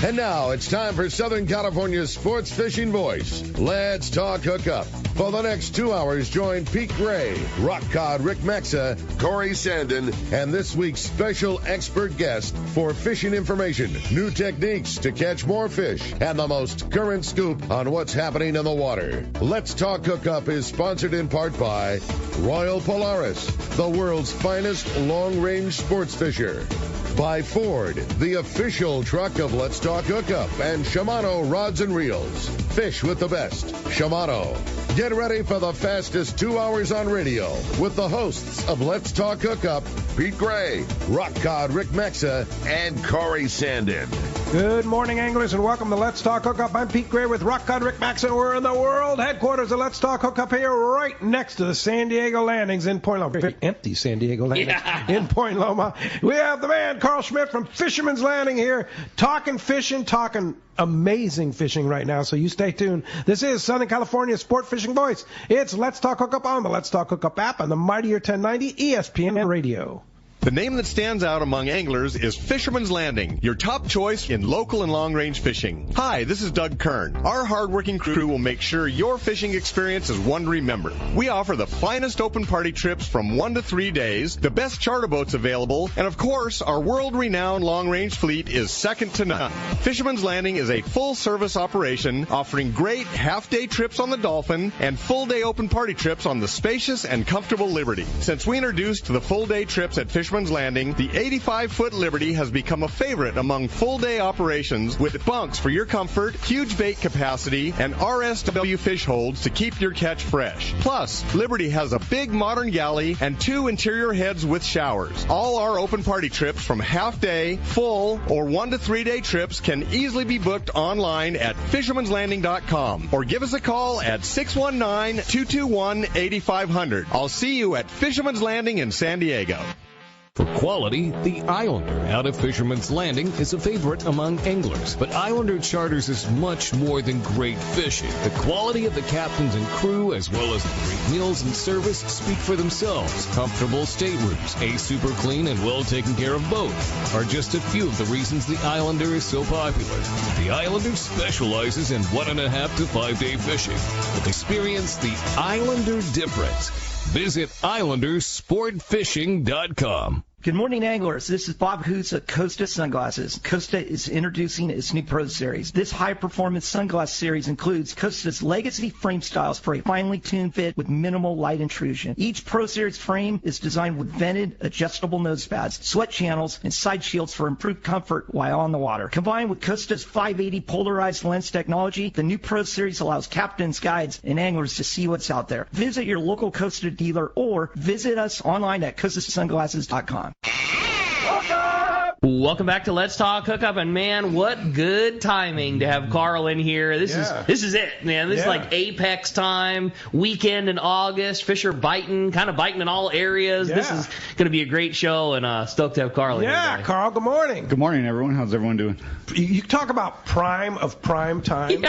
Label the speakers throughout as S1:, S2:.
S1: And now it's time for Southern California's sports fishing voice. Let's talk hookup. For the next 2 hours, join Pete Gray, Rock Cod Rick Maxa, Corey Sandin, and this week's special expert guest for fishing information, new techniques to catch more fish, and the most current scoop on what's happening in the water. Let's Talk Hookup is sponsored in part by Royal Polaris, the world's finest long-range sports fisher. By Ford, the official truck of Let's Talk Hookup, and Shimano Rods and Reels. Fish with the best. Shimano. Get ready for the fastest 2 hours on radio with the hosts of Let's Talk Hookup, Pete Gray, Rock Cod Rick Maxa, and Corey Sandin.
S2: Good morning, anglers, and welcome to Let's Talk Hookup. I'm Pete Gray with Rock Cod Rick Maxa. We're in the world headquarters of Let's Talk Hookup here, right next to the San Diego Landings in Point Loma. Very empty San Diego Landings in Point Loma. We have the man, Carl Schmidt from Fisherman's Landing here, talking fishing, talking amazing fishing right now, so you stay tuned. This is Southern California's sport fishing voice. It's Let's Talk Hookup on the Let's Talk Hookup app and the mightier 1090 ESPN Radio.
S3: The name that stands out among anglers is Fisherman's Landing, your top choice in local and long-range fishing. Hi, this is Doug Kern. Our hard-working crew will make sure your fishing experience is one to remember. We offer the finest open party trips from 1 to 3 days, the best charter boats available, and of course, our world-renowned long-range fleet is second to none. Fisherman's Landing is a full-service operation offering great half-day trips on the Dolphin and full-day open party trips on the spacious and comfortable Liberty. Since we introduced the full-day trips at Fisherman's Landing, the 85-foot Liberty has become a favorite among full-day operations with bunks for your comfort, huge bait capacity, and RSW fish holds to keep your catch fresh. Plus, Liberty has a big modern galley and 2 interior heads with showers. All our open party trips from half-day, full, or 1 to 3 day trips can easily be booked online at fishermanslanding.com or give us a call at 619-221-8500. I'll see you at Fisherman's Landing in San Diego.
S4: For quality, the Islander out of Fisherman's Landing is a favorite among anglers. But Islander Charters is much more than great fishing. The quality of the captains and crew, as well as the great meals and service, speak for themselves. Comfortable staterooms, a super clean and well taken care of boat are just a few of the reasons the Islander is so popular. The Islander specializes in 1.5 to 5 day fishing. But experience the Islander difference. Visit IslanderSportFishing.com.
S5: Good morning, anglers. This is Bob Hoots at Costa Sunglasses. Costa is introducing its new Pro Series. This high-performance sunglass series includes Costa's legacy frame styles for a finely tuned fit with minimal light intrusion. Each Pro Series frame is designed with vented, adjustable nose pads, sweat channels, and side shields for improved comfort while on the water. Combined with Costa's 580 polarized lens technology, the new Pro Series allows captains, guides, and anglers to see what's out there. Visit your local Costa dealer or visit us online at CostaSunglasses.com.
S6: Welcome back to Let's Talk Hookup, and man, what good timing to have Carl in here. This is it, man. This is like apex time, weekend in August. Fish are biting, kind of biting in all areas. This is going to be a great show, and stoked to have Carl in here.
S2: Yeah, Carl, good morning.
S7: Good morning, everyone. How's everyone doing?
S2: You talk about prime of prime time.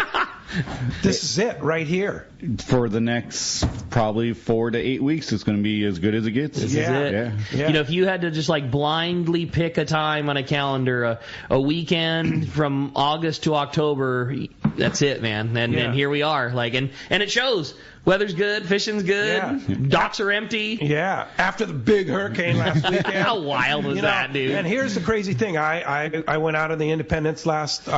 S2: This is it right here.
S7: For the next probably 4 to 8 weeks, it's going to be as good as it gets.
S6: This is it.
S7: Yeah.
S6: You know, if you had to just like blindly pick a time on a calendar, a weekend from August to October, that's it, man. And here we are. Like, and it shows. Weather's good, fishing's good, docks are empty.
S2: Yeah, after the big hurricane last weekend.
S6: How wild was that, dude?
S2: And here's the crazy thing. I went out on the Independence last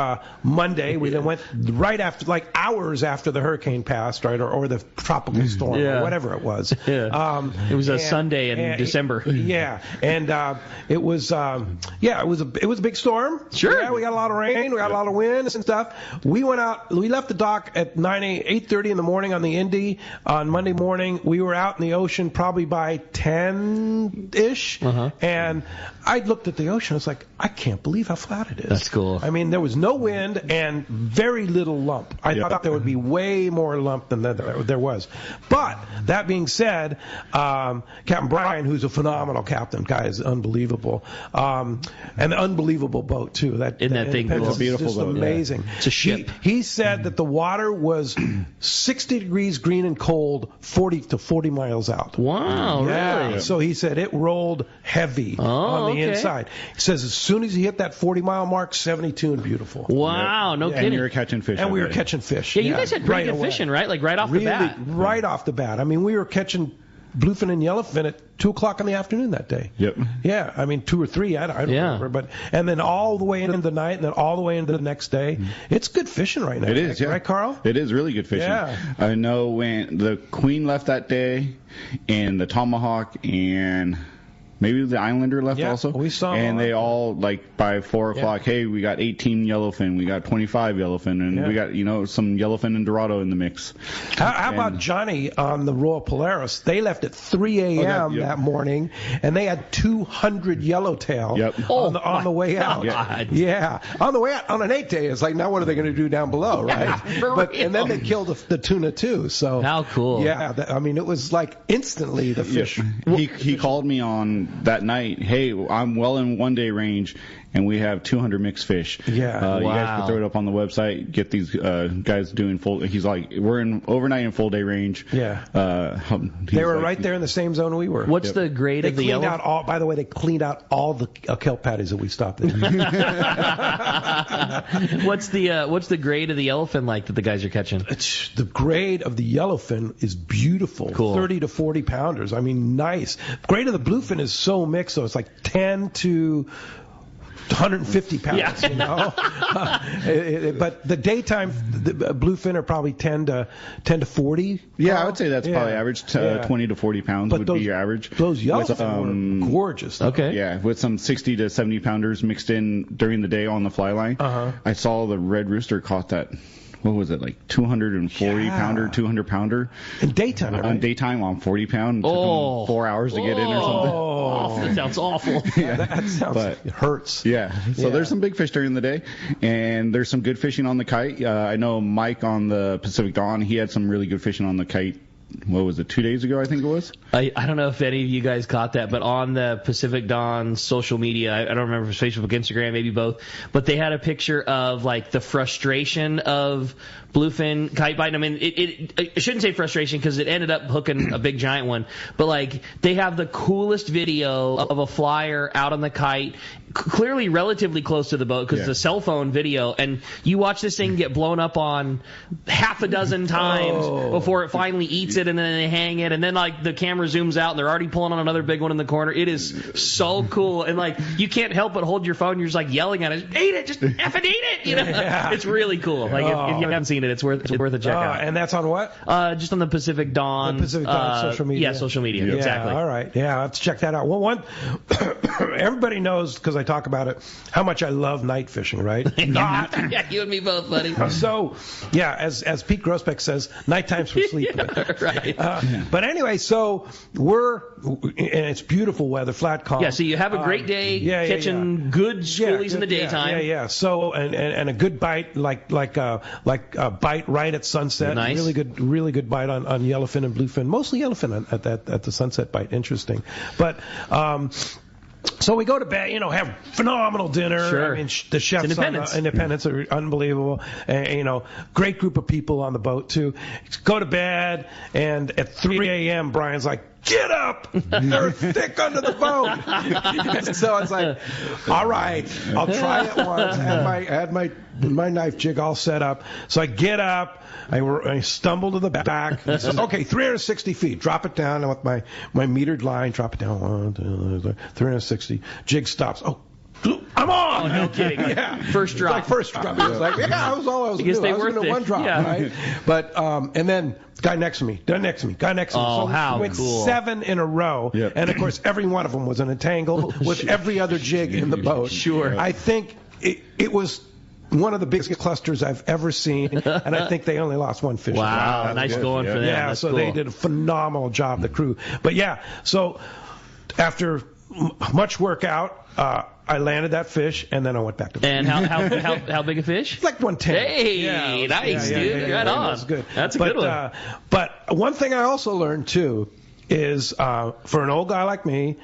S2: Monday. We then went right after, like hours after the hurricane passed, right, or the tropical storm, or whatever it was.
S6: It was a Sunday in December.
S2: And it was it was a big storm.
S6: Sure.
S2: Yeah, we got a lot of rain, we got a lot of wind and stuff. We went out. We left the dock at 8:30 in the morning on the Indy. On Monday morning, we were out in the ocean probably by 10-ish, and I looked at the ocean. I was like, I can't believe how flat it is.
S6: That's cool.
S2: I mean, there was no wind and very little lump. I thought there would be way more lump than there was. But that being said, Captain Brian, who's a phenomenal captain, guy is unbelievable, and an unbelievable boat too. That thing is
S7: beautiful
S2: just
S7: boat.
S2: Amazing.
S6: It's a ship.
S2: He said that the water was 60 degrees green rain and cold 40 to 40 miles out.
S6: Wow,
S2: yeah.
S6: really?
S2: So he said it rolled heavy on the inside. He says as soon as he hit that 40-mile mark, 72 and beautiful.
S6: Wow, no kidding.
S7: And you were catching fish.
S2: And we were catching fish.
S6: Yeah, you guys had pretty good fishing, right? Like right off the bat.
S2: Right off the bat. I mean, we were catching bluefin and yellowfin at 2 o'clock in the afternoon that day.
S7: Yep.
S2: Yeah, I mean 2 or 3. I don't remember, but and then all the way into the night, and then all the way into the next day. It's good fishing right now.
S7: It is, yeah.
S2: Right, Carl?
S7: It is really good fishing.
S2: Yeah.
S7: I know when the Queen left that day, and the Tomahawk, and maybe the Islander left also.
S2: We saw
S7: and they all, like, by 4 o'clock, hey, we got 18 yellowfin, we got 25 yellowfin, and we got, some yellowfin and Dorado in the mix.
S2: How about Johnny on the Royal Polaris? They left at 3 a.m. that morning, and they had 200 yellowtail on the way out. Yeah. On the way out, on an 8-day, it's like, now what are they going to do down below, right? And then they killed the tuna, too. So
S6: how cool.
S2: Yeah, I mean, it was like instantly the fish.
S7: He called me on that night, hey, I'm well in 1-day range, and we have 200 mixed fish.
S2: Yeah.
S7: You guys can throw it up on the website, get these guys doing full. He's like, we're in overnight in full-day range.
S2: Yeah. They were right there in the same zone we were.
S6: What's the grade of the yellow?
S2: By the way, they cleaned out all the kelp patties that we stopped at.
S6: What's the grade of the yellowfin like that the guys are catching?
S2: The grade of the yellowfin is beautiful. Cool. 30 to 40 pounders. I mean, nice. Grade of the bluefin is so mixed, so it's like 10 to 150 pounds, you know. But the daytime the bluefin are probably 10 to 40.
S7: Yeah, I would say that's probably average. 20 to 40 pounds would be your average.
S2: Those yellowfin were gorgeous.
S6: Okay.
S7: Yeah, with some 60 to 70 pounders mixed in during the day on the fly line. I saw the red rooster caught that. What was it, like 240 pounder, 200 pounder?
S2: In daytime, right?
S7: On daytime, on 40 pound. Took them 4 hours to get in or something.
S6: Oh, that sounds awful.
S2: That sounds, it hurts.
S7: Yeah. So there's some big fish during the day, and there's some good fishing on the kite. I know Mike on the Pacific Dawn, he had some really good fishing on the kite. What was it, 2 days ago, I think it was?
S6: I don't know if any of you guys caught that, but on the Pacific Dawn social media, I don't remember if it was Facebook, Instagram, maybe both, but they had a picture of, like, the frustration of bluefin kite biting. I mean, I shouldn't say frustration because it ended up hooking a big giant one, but, like, they have the coolest video of a flyer out on the kite, clearly relatively close to the boat because it's a cell phone video, and you watch this thing get blown up on half a dozen times before it finally eats it, and then they hang it, and then, like, the camera zooms out and they're already pulling on another big one in the corner. It is so cool, and, like, you can't help but hold your phone. You're just, like, yelling at it, eat it, just effing eat it, you know. It's really cool. Like, if you haven't seen it, it's worth a check out.
S2: And that's on what?
S6: Just on the Pacific Dawn.
S2: The Pacific Dawn social media.
S6: Yeah, social media. Exactly.
S2: All right. Yeah, let's check that out. Well, everybody knows, because I talk about it, how much I love night fishing, right?
S6: Yeah, you and me both, buddy.
S2: So, yeah, as Pete Grossbeck says, nighttime's for sleeping.
S6: Right.
S2: But anyway, so and it's beautiful weather, flat calm.
S6: Yeah, so you have a great day catching good schoolies in the daytime.
S2: Yeah. So and a good bite, like a bite right at sunset.
S6: Nice.
S2: Really good bite on yellowfin and bluefin. Mostly yellowfin at the sunset bite. Interesting, but. So we go to bed, have phenomenal dinner.
S6: Sure.
S2: I mean, the chefs on Independence are unbelievable. Great group of people on the boat, too. Go to bed, and at 3 a.m., Brian's like, get up! They're thick under the boat. So it's like, all right, I'll try it once. I had my knife jig all set up. So I get up. I stumble to the back. So, okay, 360 feet. Drop it down with my metered line. Drop it down. 1, 2, 3, 360. Jig stops. Oh, I'm on!
S6: Oh, no kidding.
S2: Yeah.
S6: First drop.
S2: Like first drop. It was like, that was all I was going to do. I was going to one drop, right? But, and then guy next to me.
S6: Oh,
S2: so
S6: how
S2: we went
S6: cool.
S2: 7 in a row. Yep. And, of course, every one of them was in a tangle with every other jig in the boat.
S6: Sure.
S2: I think it was one of the biggest clusters I've ever seen, and I think they only lost one fish.
S6: Wow, nice going for them.
S2: Yeah,
S6: That's
S2: so
S6: cool.
S2: they did a phenomenal job, the crew. But yeah, so after much work out, I landed that fish, and then I went back to bed.
S6: And how big a fish?
S2: Like 110.
S6: Hey, nice, dude. Right on.
S2: That's good.
S6: That's a good one.
S2: But one thing I also learned, too, is for an old guy like me,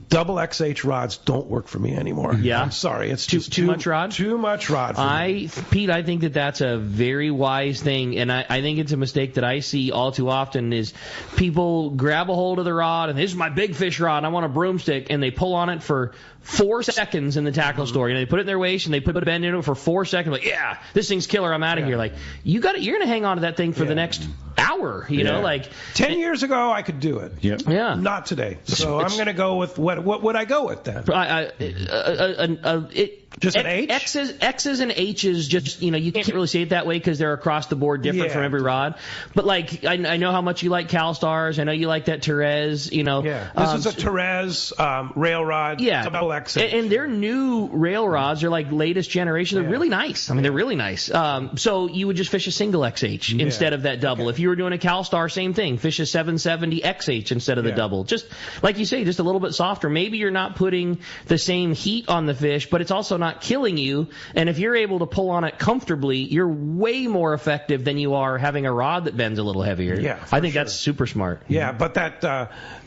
S2: double XH rods don't work for me anymore.
S6: Yeah.
S2: I'm sorry. It's just
S6: too much rod?
S2: Too much rod for me.
S6: Pete, I think that's a very wise thing, and I think it's a mistake that I see all too often is people grab a hold of the rod, and this is my big fish rod, I want a broomstick, and they pull on it for 4 seconds in the tackle store. They put it in their waist, and they put a bend in it for 4 seconds. Like, yeah, this thing's killer, I'm out of here. Like, you're going to hang on to that thing for the next hour, you know? Like
S2: 10 years ago, I could do it.
S7: Yep.
S6: Yeah.
S2: Not today. So I'm going to go with, what would I go with then? Just an H?
S6: X's and H's, just, you can't really say it that way because they're across the board different from every rod. But, like, I know how much you like CalStars. I know you like that Therese,
S2: Yeah. This is a Therese rail rod.
S6: Yeah.
S2: Double X.
S6: And their new rail rods are, like, latest generation. They're really nice. I mean, they're really nice. So you would just fish a single XH instead of that double. If you were doing a CalStar, same thing. Fish a 770 XH instead of the double. Just, like you say, just a little bit softer. Maybe you're not putting the same heat on the fish, but it's also not killing you, and if you're able to pull on it comfortably, you're way more effective than you are having a rod that bends a little heavier.
S2: Yeah,
S6: I think that's super smart.
S2: Yeah, but that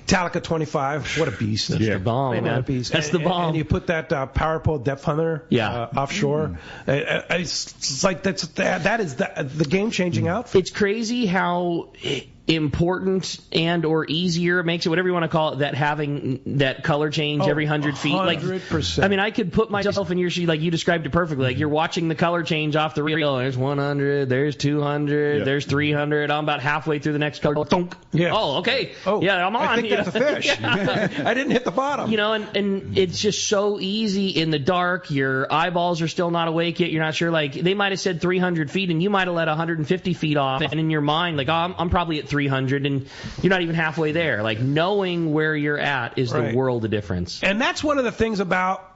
S2: Talica 25 , what a beast.
S6: That's the bomb, man.
S2: What a beast.
S6: That's the bomb.
S2: And you put that Power Pole Depth Hunter offshore. It's like that is the game-changing outfit.
S6: It's crazy how important and or easier it makes it, whatever you want to call it, that having that color change every 100 feet.
S2: 100%.
S6: I mean, I could put myself in your shoes, like you described it perfectly. Like you're watching the color change off the reel. There's 100, there's 200, there's 300. I'm about halfway through the next color. Thunk. Yeah. Oh, okay. Oh, yeah, I'm on.
S2: I think that's a fish. I didn't hit the bottom.
S6: And it's just so easy in the dark. Your eyeballs are still not awake yet. You're not sure. Like they might have said 300 feet, and you might have let 150 feet off, and in your mind, like, oh, I'm probably at 300, and you're not even halfway there. Like knowing where you're at is the world of difference.
S2: And that's one of the things about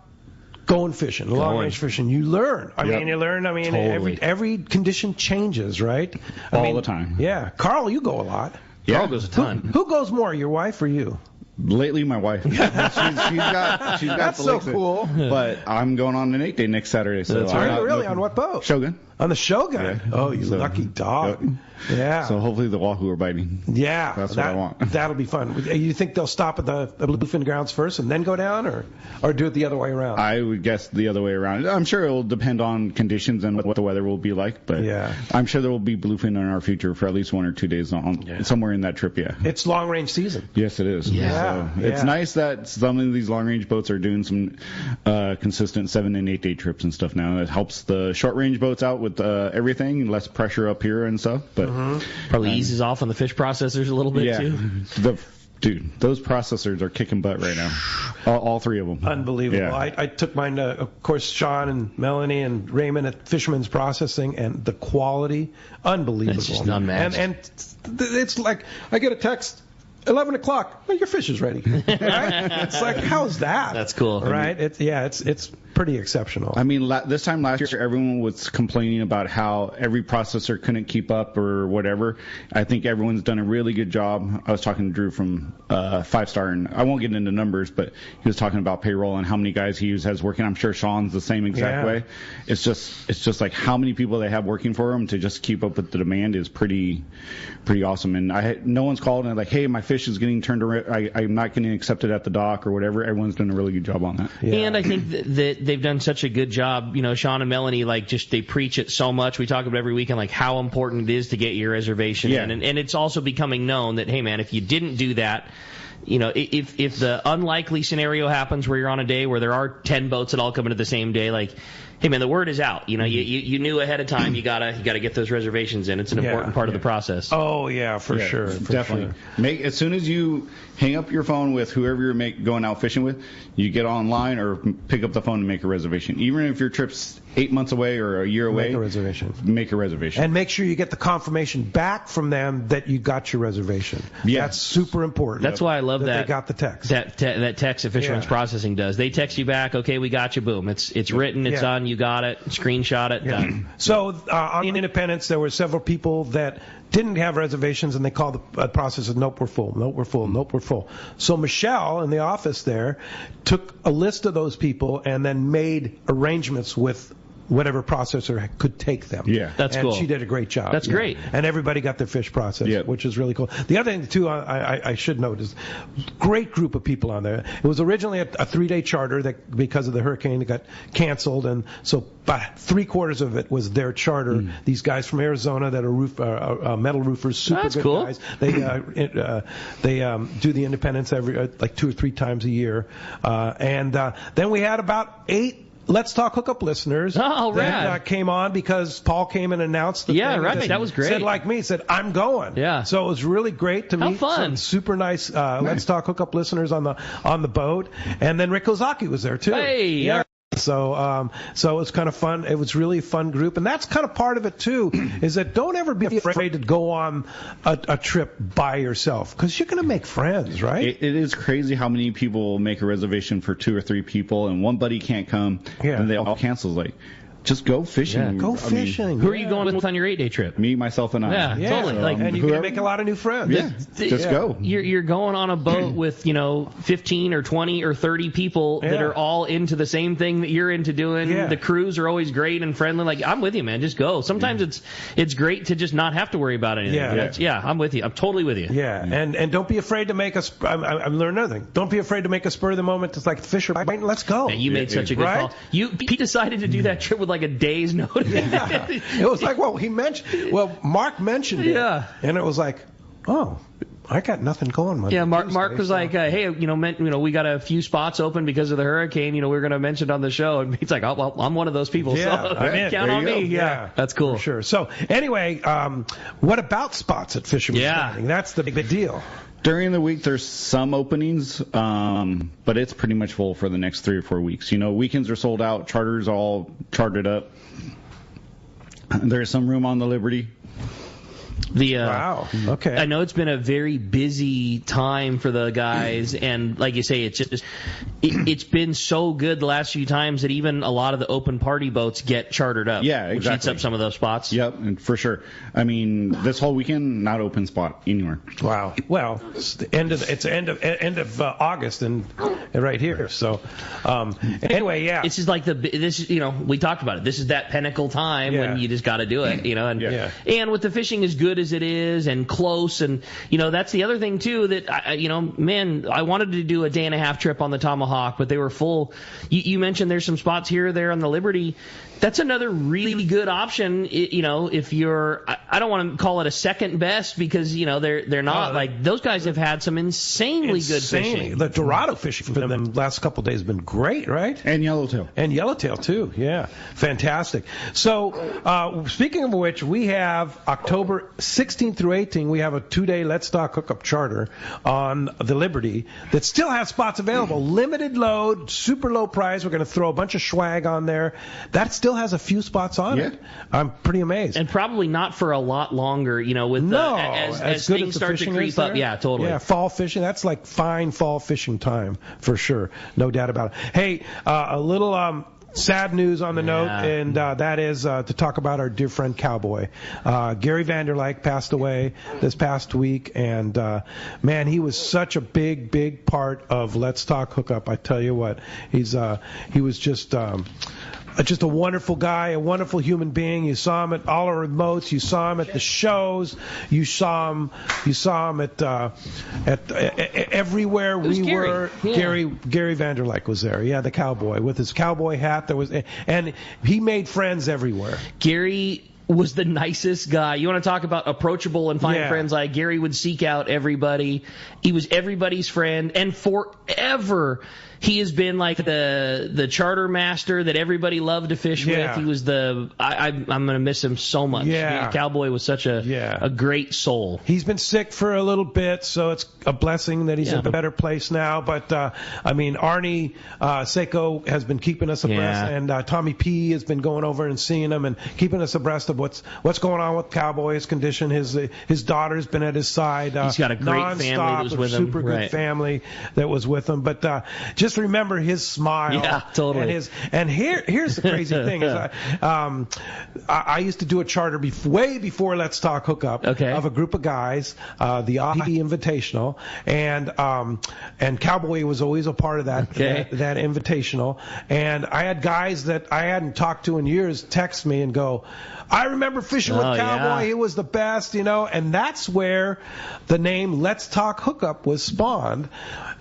S2: going fishing, long range fishing. You learn. I mean,
S7: Totally.
S2: every condition changes, right?
S7: All the time.
S2: Yeah. Carl, you go a lot.
S7: Yeah.
S6: Carl goes a ton.
S2: Who goes more, your wife or you?
S7: Lately, my wife. she's got
S2: That's
S7: the
S2: so
S7: legs
S2: cool.
S7: But I'm going on an 8-day next Saturday. So
S2: Are you really? On what boat?
S7: Shogun.
S2: On the Shogun?
S7: Yeah.
S2: Oh, you lucky dog. Yeah.
S7: So hopefully the wahoo are biting.
S2: Yeah.
S7: That's what I want.
S2: That'll be fun. You think they'll stop at the bluefin grounds first and then go down, or do it the other way around?
S7: I would guess the other way around. I'm sure it will depend on conditions and what the weather will be like, but I'm sure there will be bluefin in our future for at least 1 or 2 days somewhere in that trip,
S2: It's long range season.
S7: Yes, it is.
S2: Yeah.
S7: So it's nice that some of these long range boats are doing some consistent 7 and 8 day trips and stuff now. It helps the short range boats out with everything, less pressure up here and stuff, but
S6: probably eases off on the fish processors a little bit too.
S7: Dude, those processors are kicking butt right now. All three of them.
S2: Unbelievable.
S7: Yeah.
S2: I took mine to, of course, Sean and Melanie and Raymond at Fisherman's Processing, and the quality, unbelievable.
S6: It's just unmatched.
S2: And it's like, I get a text, 11 o'clock, well, your fish is ready. Right? It's like, how's that?
S6: That's cool.
S2: Right? It's pretty exceptional.
S7: I mean, this time last year, everyone was complaining about how every processor couldn't keep up or whatever. I think everyone's done a really good job. I was talking to Drew from 5 Star, and I won't get into numbers, but he was talking about payroll and how many guys he has working. I'm sure Sean's the same exact way. It's just like how many people they have working for them to just keep up with the demand is pretty awesome. And no one's called and like, hey, my fish is getting turned around. I'm not getting accepted at the dock or whatever. Everyone's done a really good job on that.
S6: Yeah. And I think that they've done such a good job. Sean and Melanie, like, just they preach it so much. We talk about it every weekend, like how important it is to get your reservation in. And it's also becoming known that, hey, man, if you didn't do that, if the unlikely scenario happens where you're on a day where there are 10 boats that all come into the same day, like, hey, man, the word is out. You knew ahead of time you gotta get those reservations in. It's an important part of the process.
S2: Oh yeah, for sure,
S7: definitely. Sure. As soon as you hang up your phone with whoever you're going out fishing with, you get online or pick up the phone and make a reservation. Even if your trip's 8 months away or a year away, make a reservation.
S2: And make sure you get the confirmation back from them that you got your reservation. Yeah. That's super important.
S6: That's why I love that
S2: they got the text.
S6: That text that Fisherman's Processing does. They text you back, okay, we got you, boom. It's written, it's on, you got it, screenshot it, done.
S2: So on Independence, there were several people that didn't have reservations, and they called the processor, nope, we're full, nope, we're full, nope, we're full. So Michelle in the office there took a list of those people and then made arrangements with whatever processor could take them.
S7: Yeah.
S6: That's
S2: and
S6: cool.
S2: she did a great job.
S6: That's great.
S2: And everybody got their fish processed, which is really cool. The other thing, too, I should note is great group of people on there. It was originally a 3-day charter that, because of the hurricane, it got canceled, and so about 3/4 of it was their charter. These guys from Arizona that are metal roofers, super good
S6: cool.
S2: guys. They do the Independence every like 2 or 3 times a year, and then we had about 8 Let's Talk Hookup listeners that came on because Paul came and announced the thing.
S6: Right. That was great.
S2: Said like me, said I'm going.
S6: Yeah.
S2: So it was really great to meet some super nice Let's Talk Hookup listeners on the boat, and then Rick Ozaki was there too.
S6: Hey.
S2: Yeah. So it was kind of fun. It was really a fun group, and that's kind of part of it too. Is that don't ever be afraid to go on a trip by yourself, because you're going to make friends, right?
S7: It is crazy how many people make a reservation for 2 or 3 people, and one buddy can't come, and they all cancel. Like, just go fishing.
S2: Yeah, go fishing.
S6: Who are you going with on your 8-day trip?
S7: Me, myself, and I.
S6: Yeah, totally.
S2: And you're going to make a lot of new friends.
S7: Yeah, just go.
S6: You're going on a boat with 15 or 20 or 30 people that are all into the same thing that you're into doing.
S2: Yeah.
S6: The crews are always great and friendly. Like, I'm with you, man. Just go. Sometimes it's great to just not have to worry about anything. Yeah, I'm with you. I'm totally with you.
S2: Yeah, and don't be afraid to make I'm learning another thing. Don't be afraid to make a spur of the moment. It's like Fisherman. Let's go.
S6: Man, you made such a good call. Pete decided to do that trip with like a day's notice.
S2: Yeah. It was like, Mark mentioned it.
S6: Yeah.
S2: And it was like, oh, I got nothing going Monday.
S6: Yeah, Mark was like, hey, we got a few spots open because of the hurricane. We're going to mention it on the show. And he's like, oh, well, I'm one of those people.
S2: Yeah,
S6: so
S2: I'm in.
S6: Count on me. Yeah, that's cool.
S2: For sure. So anyway, what about spots at Fisherman's Landing? That's the big deal.
S7: During the week, there's some openings, but it's pretty much full for the next 3 or 4 weeks. Weekends are sold out. Charters all chartered up. There's some room on the Liberty.
S2: Wow. Okay.
S6: I know it's been a very busy time for the guys, and like you say, it's been so good the last few times that even a lot of the open party boats get chartered up.
S7: Yeah, exactly.
S6: Which eats up some of those spots.
S7: Yep, and for sure. I mean, this whole weekend, not open spot anywhere.
S2: Wow. Well, it's the end of August and right here. So anyway, yeah.
S6: This is like we talked about it. This is that pinnacle time when you just got to do it. And with the fishing as good as it is and close, and that's the other thing too, that I wanted to do a 1.5-day trip on the Tomahawk, but they were full. You mentioned there's some spots here or there on the Liberty. That's another really good option. If you're, I don't want to call it a second best, because they're not like those guys have had some insanely good fishing.
S2: The Dorado fishing for them the last couple of days has been great, right?
S7: And yellowtail
S2: too. Yeah, fantastic. So speaking of which, we have October 16th through 18th. We have a 2-day Let's Talk Hookup charter on the Liberty that still has spots available. Limited load, super low price. We're going to throw a bunch of swag on there. That still has a few spots on it. I'm pretty amazed.
S6: And probably not for a lot longer, as things start to creep up. Yeah, totally.
S2: Yeah, fall fishing. That's like fine fall fishing time for sure. No doubt about it. Hey, a little sad news on the note, and that is to talk about our dear friend Cowboy. Gary Vanderlyke passed away this past week, and man, he was such a big part of Let's Talk Hookup. I tell you what, he was just a wonderful guy, a wonderful human being. You saw him at all our remotes. You saw him at the shows. You saw him at everywhere we were.
S6: Yeah.
S2: Gary Vanderlyke was there. Yeah, the cowboy with his cowboy hat. And he made friends everywhere.
S6: Gary was the nicest guy. You want to talk about approachable and find friends? Like, Gary would seek out everybody. He was everybody's friend, and forever he has been like the charter master that everybody loved to fish with. He was I'm going to miss him so much.
S2: Yeah.
S6: Cowboy was such a great soul.
S2: He's been sick for a little bit, so it's a blessing that he's in a better place now. But, Arnie Seiko has been keeping us abreast, and Tommy P has been going over and seeing him and keeping us abreast of what's going on with Cowboy's condition. His daughter's been at his side.
S6: He's got a great family that was with him.
S2: Super good family that was with him. But just remember his smile.
S6: Yeah, totally.
S2: And here's the crazy thing is I used to do a charter way before Let's Talk Hookup of a group of guys, the Ahi Invitational, and Cowboy was always a part of that invitational. And I had guys that I hadn't talked to in years text me and go, I remember fishing with Cowboy. Yeah. He was the best, and that's where the name Let's Talk Hookup was spawned.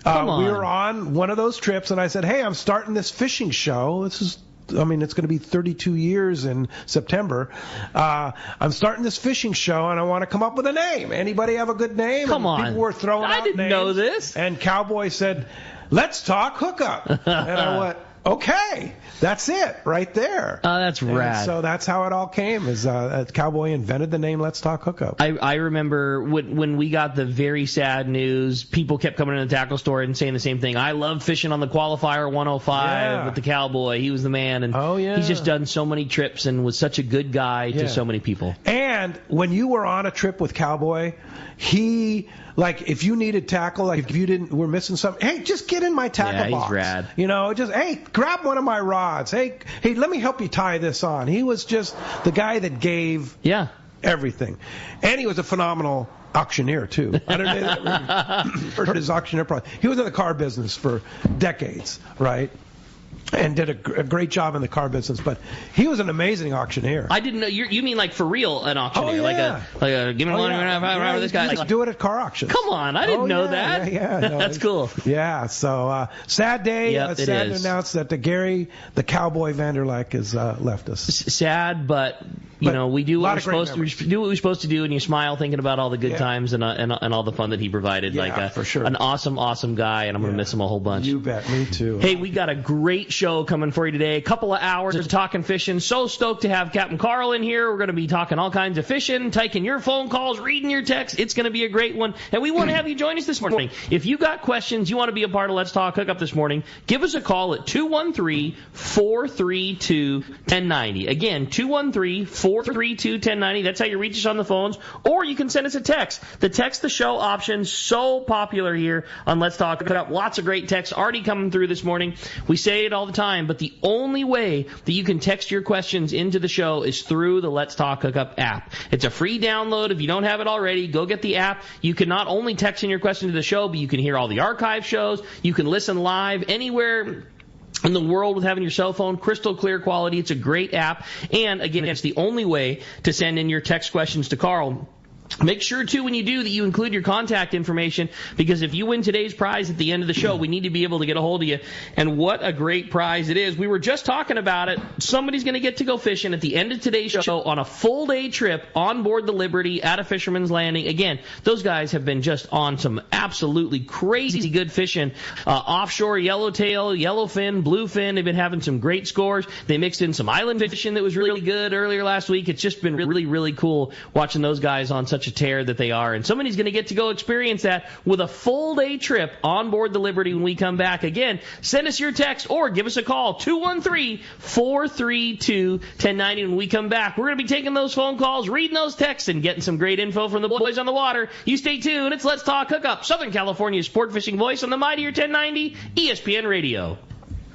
S2: We were on one of those trips, and I said, hey, I'm starting this fishing show. It's going to be 32 years in September. I'm starting this fishing show, and I want to come up with a name. Anybody have a good name?
S6: Come on.
S2: People were throwing out names.
S6: I didn't know this.
S2: And Cowboy said, Let's Talk Hookup. And I went, okay, that's it right there.
S6: Oh, that's rad.
S2: And so that's how it all came, is Cowboy invented the name Let's Talk Hookup.
S6: I remember when we got the very sad news, people kept coming in the tackle store and saying the same thing. I loved fishing on the Qualifier 105 with the Cowboy. He was the man. And he's just done so many trips and was such a good guy to so many people. And
S2: when you were on a trip with Cowboy, he... Like, if you needed tackle, like if you were missing something, hey, just get in my tackle box.
S6: Yeah, he's rad.
S2: Just, hey, grab one of my rods. Hey, let me help you tie this on. He was just the guy that gave everything. And he was a phenomenal auctioneer, too. I don't know heard his auctioneer product. He was in the car business for decades, right? And did a great job in the car business, but he was an amazing auctioneer.
S6: I didn't know. You mean like for real an auctioneer? Like a give me one. This guy.
S2: Like, do it at car auctions.
S6: Come on, I didn't know that.
S2: No,
S6: that's cool.
S2: Yeah. So sad day. Sad to announce that the Cowboy Vanderleck has left us.
S6: Sad, but we do what we're supposed to do. What we're supposed to do, and you smile thinking about all the good times and all the fun that he provided.
S2: For sure.
S6: An awesome guy, and I'm gonna miss him a whole bunch.
S2: You bet. Me too.
S6: Hey, we got a great show coming for you today. A couple of hours of talking fishing. So stoked to have Captain Carl in here. We're going to be talking all kinds of fishing, taking your phone calls, reading your texts. It's going to be a great one. And we want to have you join us this morning. If you got questions, you want to be a part of Let's Talk Hookup this morning, give us a call at 213-432-1090. Again, 213-432-1090. That's how you reach us on the phones. Or you can send us a text. The text the show option, so popular here on Let's Talk Hookup. Lots of great texts already coming through this morning. We say it all the time, but the only way that you can text your questions into the show is through the Let's Talk Hookup app. It's a free download. If you don't have it already, go get the app. You can not only text in your question to the show, but you can hear all the archive shows. You can listen live anywhere in the world with having your cell phone, crystal clear quality. It's a great app. And again, it's the only way to send in your text questions to Carl. Make sure, too, when you do, that you include your contact information, because if you win today's prize at the end of the show, we need to be able to get a hold of you. And what a great prize it is. We were just talking about it. Somebody's going to get to go fishing at the end of today's show on a full-day trip on board the Liberty at a Fisherman's Landing. Again, those guys have been just on some absolutely crazy good fishing. Offshore yellowtail, yellowfin, bluefin. They've been having some great scores. They mixed in some island fishing that was really good earlier last week. It's just been really, really cool watching those guys on such a tear that they are. And somebody's going to get to go experience that with a full day trip on board the Liberty when we come back. Again, send us your text or give us a call, 213-432-1090. When we come back, we're going to be taking those phone calls, reading those texts, and getting some great info from the boys on the water. You stay tuned. It's Let's Talk Hookup, Southern California's sport fishing voice on the mightier 1090 ESPN Radio.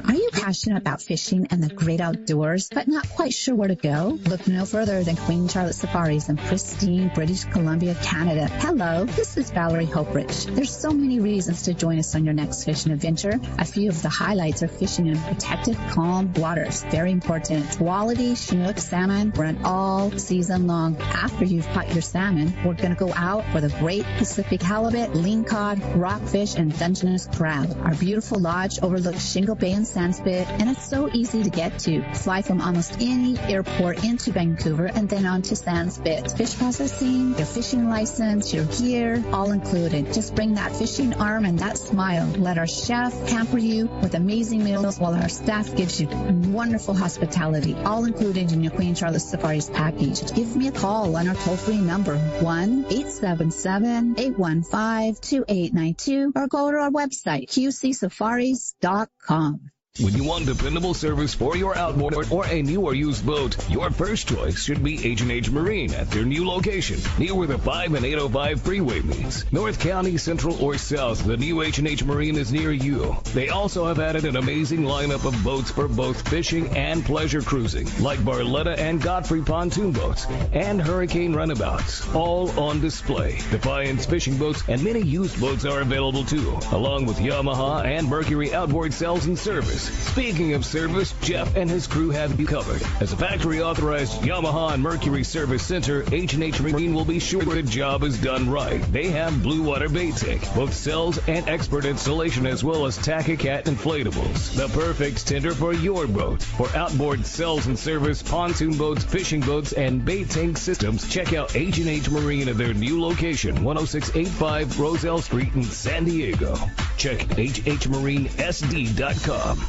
S8: Are you passionate about fishing and the great outdoors, but not quite sure where to go? Look no further than Queen Charlotte Safaris in pristine British Columbia, Canada. Hello, this is Valerie Hoprich. There's so many reasons to join us on your next fishing adventure. A few of the highlights are fishing in protected, calm waters. Very important. Quality Chinook salmon run all season long. After you've caught your salmon, we're going to go out for the great Pacific halibut, lingcod, rockfish, and Dungeness crab. Our beautiful lodge overlooks Shingle Bay and Sandspit, and it's so easy to get to. Fly from almost any airport into Vancouver and then on to Sandspit. Fish processing, your fishing license, your gear, all included. Just bring that fishing arm and that smile. Let our chef pamper you with amazing meals while our staff gives you wonderful hospitality, all included in your Queen Charlotte Safaris package. Give me a call on our toll-free number, 1-877-815-2892, or go to our website, qcsafaris.com.
S4: When you want dependable service for your outboard or a new or used boat, your first choice should be H&H Marine at their new location, near where the 5 and 805 freeway meets. North County, Central, or South, the new H&H Marine is near you. They also have added an amazing lineup of boats for both fishing and pleasure cruising, like Barletta and Godfrey pontoon boats and Hurricane runabouts, all on display. Defiance fishing boats and many used boats are available too, along with Yamaha and Mercury outboard sales and service. Speaking of service, Jeff and his crew have you covered. As a factory-authorized Yamaha and Mercury service center, H&H Marine will be sure the job is done right. They have Blue Water Bait Tank, both cells and expert installation, as well as Tack-A-Cat inflatables. The perfect tender for your boat. For outboard sales and service, pontoon boats, fishing boats, and bait tank systems, check out H&H Marine at their new location, 10685 Roselle Street in San Diego. Check hhmarinesd.com.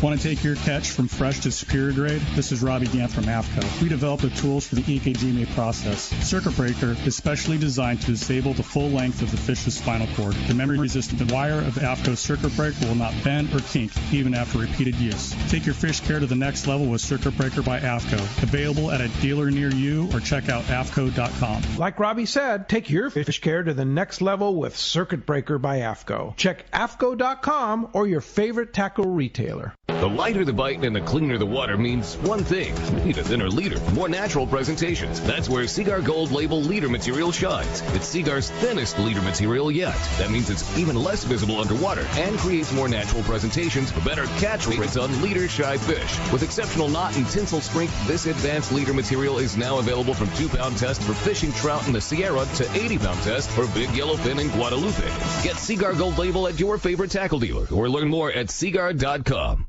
S9: Want to take your catch from fresh to superior grade? This is Robbie Gant from AFCO. We developed the tools for the EKG process. Circuit Breaker is specially designed to disable the full length of the fish's spinal cord. The memory-resistant wire of AFCO Circuit Breaker will not bend or kink even after repeated use. Take your fish care to the next level with Circuit Breaker by AFCO. Available at a dealer near you or check out AFCO.com.
S2: Like Robbie said, take your fish care to the next level with Circuit Breaker by AFCO. Check AFCO.com or your favorite tackle retailer.
S4: The lighter the bite and the cleaner the water means one thing. You need a thinner leader for more natural presentations. That's where Seaguar Gold Label leader material shines. It's Seaguar's thinnest leader material yet. That means it's even less visible underwater and creates more natural presentations for better catch rates on leader-shy fish. With exceptional knot and tensile strength, this advanced leader material is now available from 2-pound test for fishing trout in the Sierra to 80-pound test for big yellowfin in Guadalupe. Get Seaguar Gold Label at your favorite tackle dealer or learn more at Seaguar.com.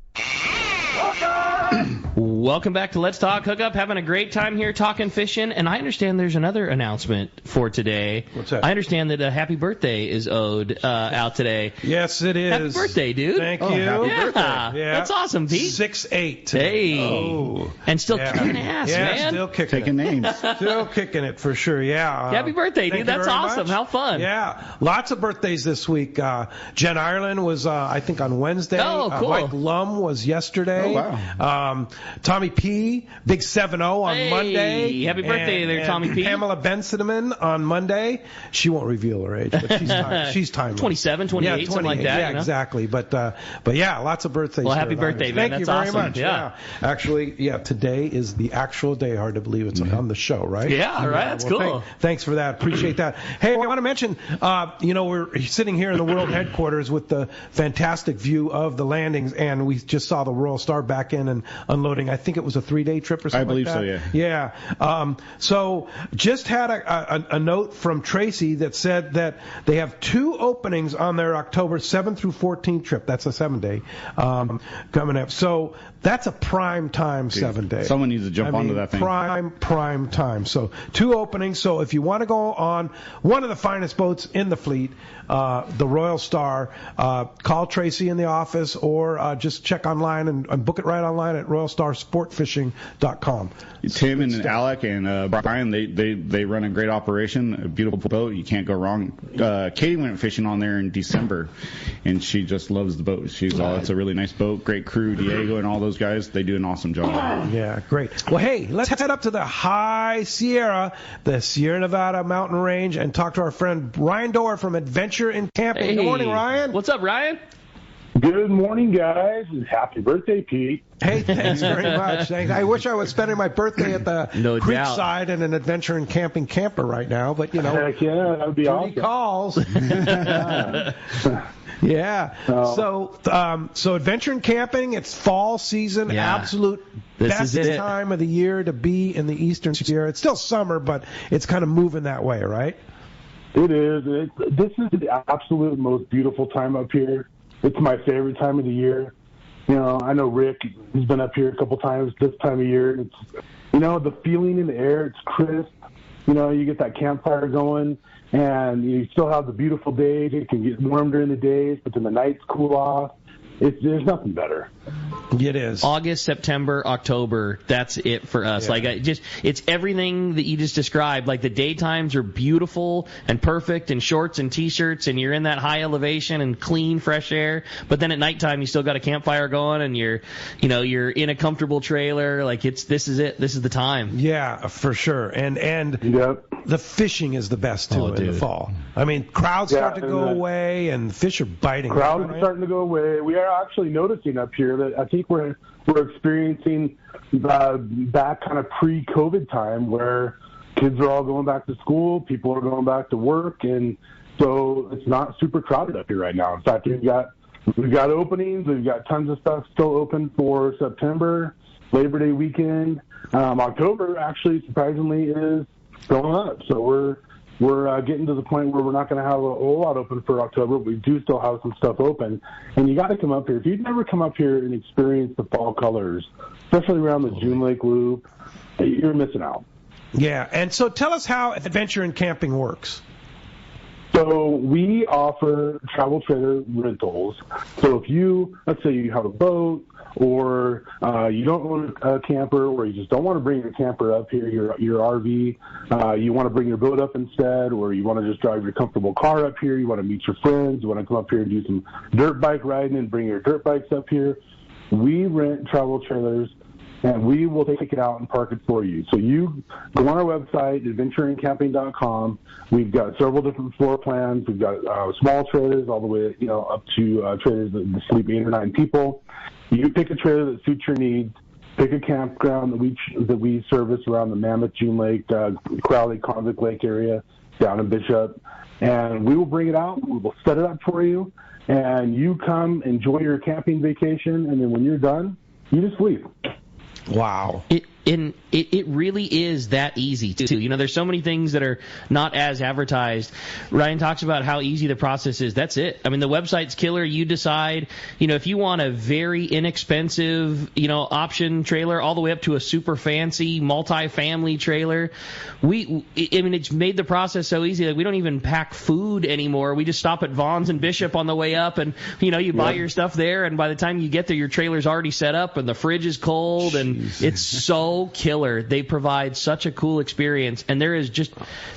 S6: Welcome back to Let's Talk Hookup. Having a great time here talking fishing, and I understand there's another announcement for today.
S2: What's that?
S6: I understand that a happy birthday is owed out today.
S2: Yes, it is.
S6: Happy birthday, dude.
S2: Thank you.
S7: Happy birthday.
S6: Yeah, that's awesome, Pete.
S2: 6'8".
S6: Hey.
S2: Oh.
S6: And still kicking ass, man.
S2: Still kicking
S7: Taking
S2: it.
S7: names.
S2: Still kicking it for sure, yeah.
S6: Happy birthday,
S2: thank
S6: dude.
S2: you
S6: That's
S2: very
S6: awesome.
S2: much.
S6: How fun.
S2: Yeah. Lots of birthdays this week. Jen Ireland was, I think, on Wednesday.
S6: Oh, cool.
S2: Mike Lum was yesterday.
S7: Oh, wow.
S2: Tommy P, big 7-0 on
S6: Hey,
S2: Monday.
S6: happy birthday there, Tommy P.
S2: Pamela Bensideman on Monday. She won't reveal her age, but she's timeless.
S6: 27, 28,
S2: yeah,
S6: something like that.
S2: Yeah,
S6: you know?
S2: exactly. But yeah, lots of birthdays.
S6: Well, happy
S2: there.
S6: birthday, man.
S2: Thank you
S6: That's
S2: very
S6: awesome.
S2: much.
S6: Yeah.
S2: Actually, today is the actual day. Hard to believe it's on the show, right?
S6: Yeah, right. That's cool.
S2: Thanks for that. Appreciate that. Hey, I want to mention, we're sitting here in the world headquarters with the fantastic view of the landings, and we just saw the Royal Star back in and unloading. I think it was a 3-day trip or something.
S7: I believe
S2: like that.
S7: so, yeah.
S2: Yeah. So just had a note from Tracy that said that they have 2 openings on their October 7th through 14th trip. That's a 7-day coming up. So that's a prime time 7-day.
S7: Someone needs to jump onto that thing.
S2: Prime time. So 2 openings. So if you want to go on one of the finest boats in the fleet, the Royal Star, call Tracy in the office or just check online and book it right online at royalstarsportfishing.com.
S7: Tim and Alec and Brian, they run a great operation, a beautiful boat. You can't go wrong. Katie went fishing on there in December, and she just loves the boat. It's a really nice boat, great crew. Diego and all those guys, they do an awesome job.
S2: Yeah, great. Well, hey, let's head up to the High Sierra, the Sierra Nevada mountain range, and talk to our friend Ryan Dorr from Adventure in Camping.
S6: Hey.
S2: Good morning, Ryan.
S6: What's up, Ryan?
S10: Good morning, guys, and happy birthday, Pete.
S2: Hey, thanks very much. I wish I was spending my birthday at the Creekside in an Adventure in Camping camper right now, but
S10: Heck yeah, that would be awesome.
S2: calls. Yeah. So Adventure in Camping, it's fall season, absolute best time of the year to be in the Eastern Sierra. It's still summer, but it's kind of moving that way, right?
S10: It is. This is the absolute most beautiful time up here. It's my favorite time of the year. I know Rick has been up here a couple times this time of year. It's, the feeling in the air, it's crisp. You get that campfire going, and you still have the beautiful days. It can get warm during the days, but then the nights cool off. there's nothing better.
S2: It is.
S6: August, September, October, that's it for us.
S2: Yeah.
S6: It's everything that you just described. Like, the daytimes are beautiful and perfect, and shorts and T-shirts, and you're in that high elevation and clean, fresh air. But then at nighttime, you still got a campfire going, and you're in a comfortable trailer. Like, this is it. This is the time.
S2: Yeah, for sure. And the fishing is the best, too, in the fall. I mean, crowds start to go away, and fish are biting.
S10: Crowds are starting to go away. We are actually noticing up here that I think we're experiencing back kind of pre-COVID time where kids are all going back to school, people are going back to work, and so it's not super crowded up here right now. In fact, we've got openings, we've got tons of stuff still open for September, Labor Day weekend. October actually surprisingly is going up, so we're getting to the point where we're not going to have a whole lot open for October. We do still have some stuff open. And you got to come up here. If you've never come up here and experienced the fall colors, especially around the June Lake Loop, you're missing out.
S2: Yeah. And so tell us how adventure and camping works.
S10: So we offer travel trailer rentals. So if let's say you have a boat, or you don't own a camper, or you just don't want to bring your camper up here, your RV, you want to bring your boat up instead, or you want to just drive your comfortable car up here, you want to meet your friends, you want to come up here and do some dirt bike riding and bring your dirt bikes up here, we rent travel trailers, and we will take it out and park it for you. So you go on our website, adventureandcamping.com. We've got several different floor plans. We've got small trailers all the way, up to trailers that sleep 8 or 9 people. You pick a trailer that suits your needs. Pick a campground that we service around the Mammoth, June Lake, Crowley, Convict Lake area down in Bishop, and we will bring it out. We will set it up for you, and you come enjoy your camping vacation, and then when you're done, you just leave.
S2: Wow.
S6: It really is that easy, too. There's so many things that are not as advertised. Ryan talks about how easy the process is. That's it. I mean, the website's killer. You decide, if you want a very inexpensive, option trailer all the way up to a super fancy multi-family trailer. It's made the process so easy that we don't even pack food anymore. We just stop at Vaughn's and Bishop on the way up, and, you buy your stuff there, and by the time you get there, your trailer's already set up, and the fridge is cold, and it's so killer. They provide such a cool experience, and there is just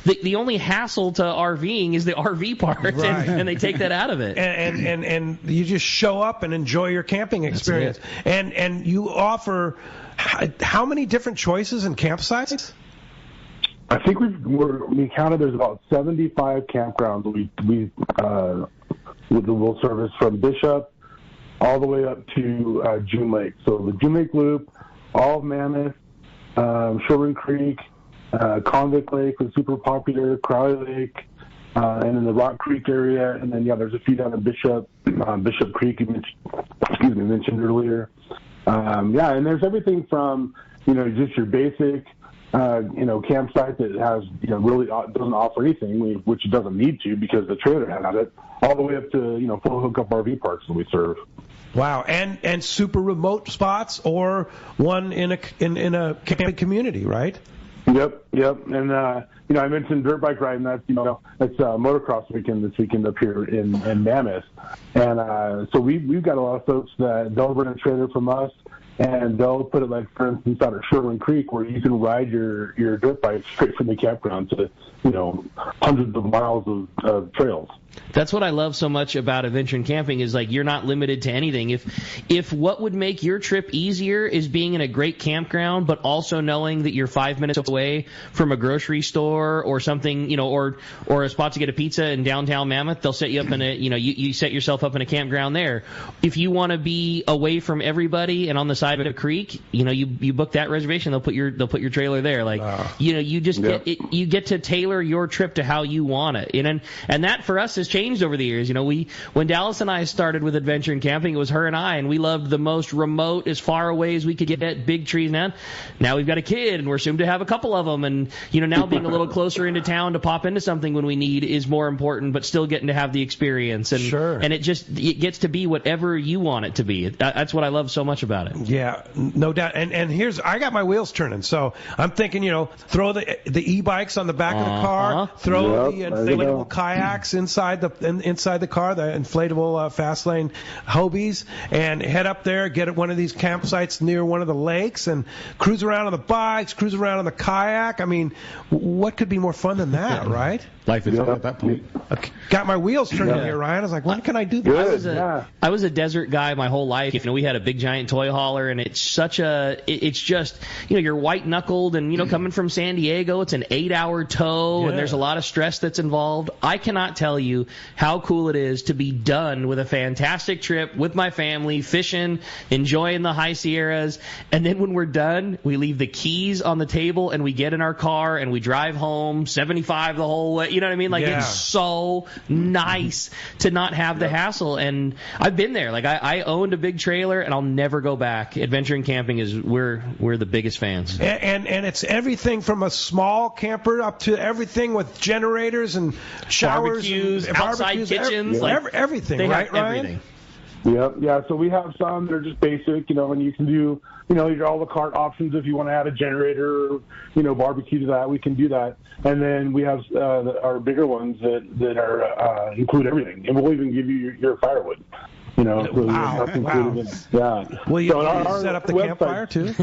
S6: the only hassle to RVing is the RV part, right. and they take that out of it.
S2: And you just show up and enjoy your camping experience. And you offer how many different choices and campsites?
S10: I think we counted. There's about 75 campgrounds that we'll service from Bishop all the way up to June Lake. So the June Lake Loop, all of Mammoth, Sherburne Creek, Convict Lake was super popular, Crowley Lake, and in the Rock Creek area, and then there's a few down in Bishop Creek you mentioned earlier. And there's everything from just your basic campsite that has really doesn't offer anything, which it doesn't need to because the trailer has it, all the way up to full hookup RV parks that we serve.
S2: Wow, and super remote spots, or one in a camping community, right?
S10: Yep, and I mentioned dirt bike riding. That's motocross weekend this weekend up here in Mammoth, and so we've got a lot of folks that they'll rent a trailer from us, and they'll put it, like, for instance, out at Sherburne Creek, where you can ride your dirt bike straight from the campground to hundreds of miles of trails.
S6: That's what I love so much about adventure and camping is, like, you're not limited to anything. If what would make your trip easier is being in a great campground, but also knowing that you're 5 minutes away from a grocery store or something, or a spot to get a pizza in downtown Mammoth, they'll set you up in you set yourself up in a campground there. If you want to be away from everybody and on the side of a creek, you book that reservation, they'll put your trailer there. Like, you just you get to tailor your trip to how you want it. And that for us is changed over the years. When Dallas and I started with adventure and camping, it was her and I, and we loved the most remote, as far away as we could get, big trees. Now we've got a kid, and we're soon to have a couple of them, and now being a little closer into town to pop into something when we need is more important, but still getting to have the experience. And
S2: sure.
S6: And it gets to be whatever you want it to be. That's what I love so much about it.
S2: Yeah, no doubt. And here's, I got my wheels turning, so I'm thinking, throw the e-bikes on the back of the car, throw the inflatable kayaks inside the car, the inflatable fast lane Hobies, and head up there, get at one of these campsites near one of the lakes, and cruise around on the bikes, cruise around on the kayak. I mean, what could be more fun than that, right?
S7: Life is fun at that point.
S2: Got my wheels turning here, Ryan. I was like, when can I do this?
S6: I was a desert guy my whole life. We had a big giant toy hauler, and it's just, you're white knuckled, and coming from San Diego, it's an 8-hour tow, and there's a lot of stress that's involved. I cannot tell you how cool it is to be done with a fantastic trip with my family, fishing, enjoying the high Sierras, and then when we're done, we leave the keys on the table, and we get in our car, and we drive home 75 the whole way. You know what I mean? It's so nice to not have the hassle. And I've been there. I owned a big trailer, and I'll never go back. Adventuring camping is we're the biggest fans.
S2: And it's everything from a small camper up to everything with generators and showers,
S6: barbecues, outside kitchens,
S2: everything.
S6: They
S2: right,
S6: have everything.
S10: Ryan? Yeah. So we have some that are just basic, and you can do, your a la carte options if you want to add a generator, barbecue to that. We can do that. And then we have our bigger ones that are include everything, and we'll even give you your firewood.
S2: Wow.
S10: Yeah.
S2: Will you set up the campfire too?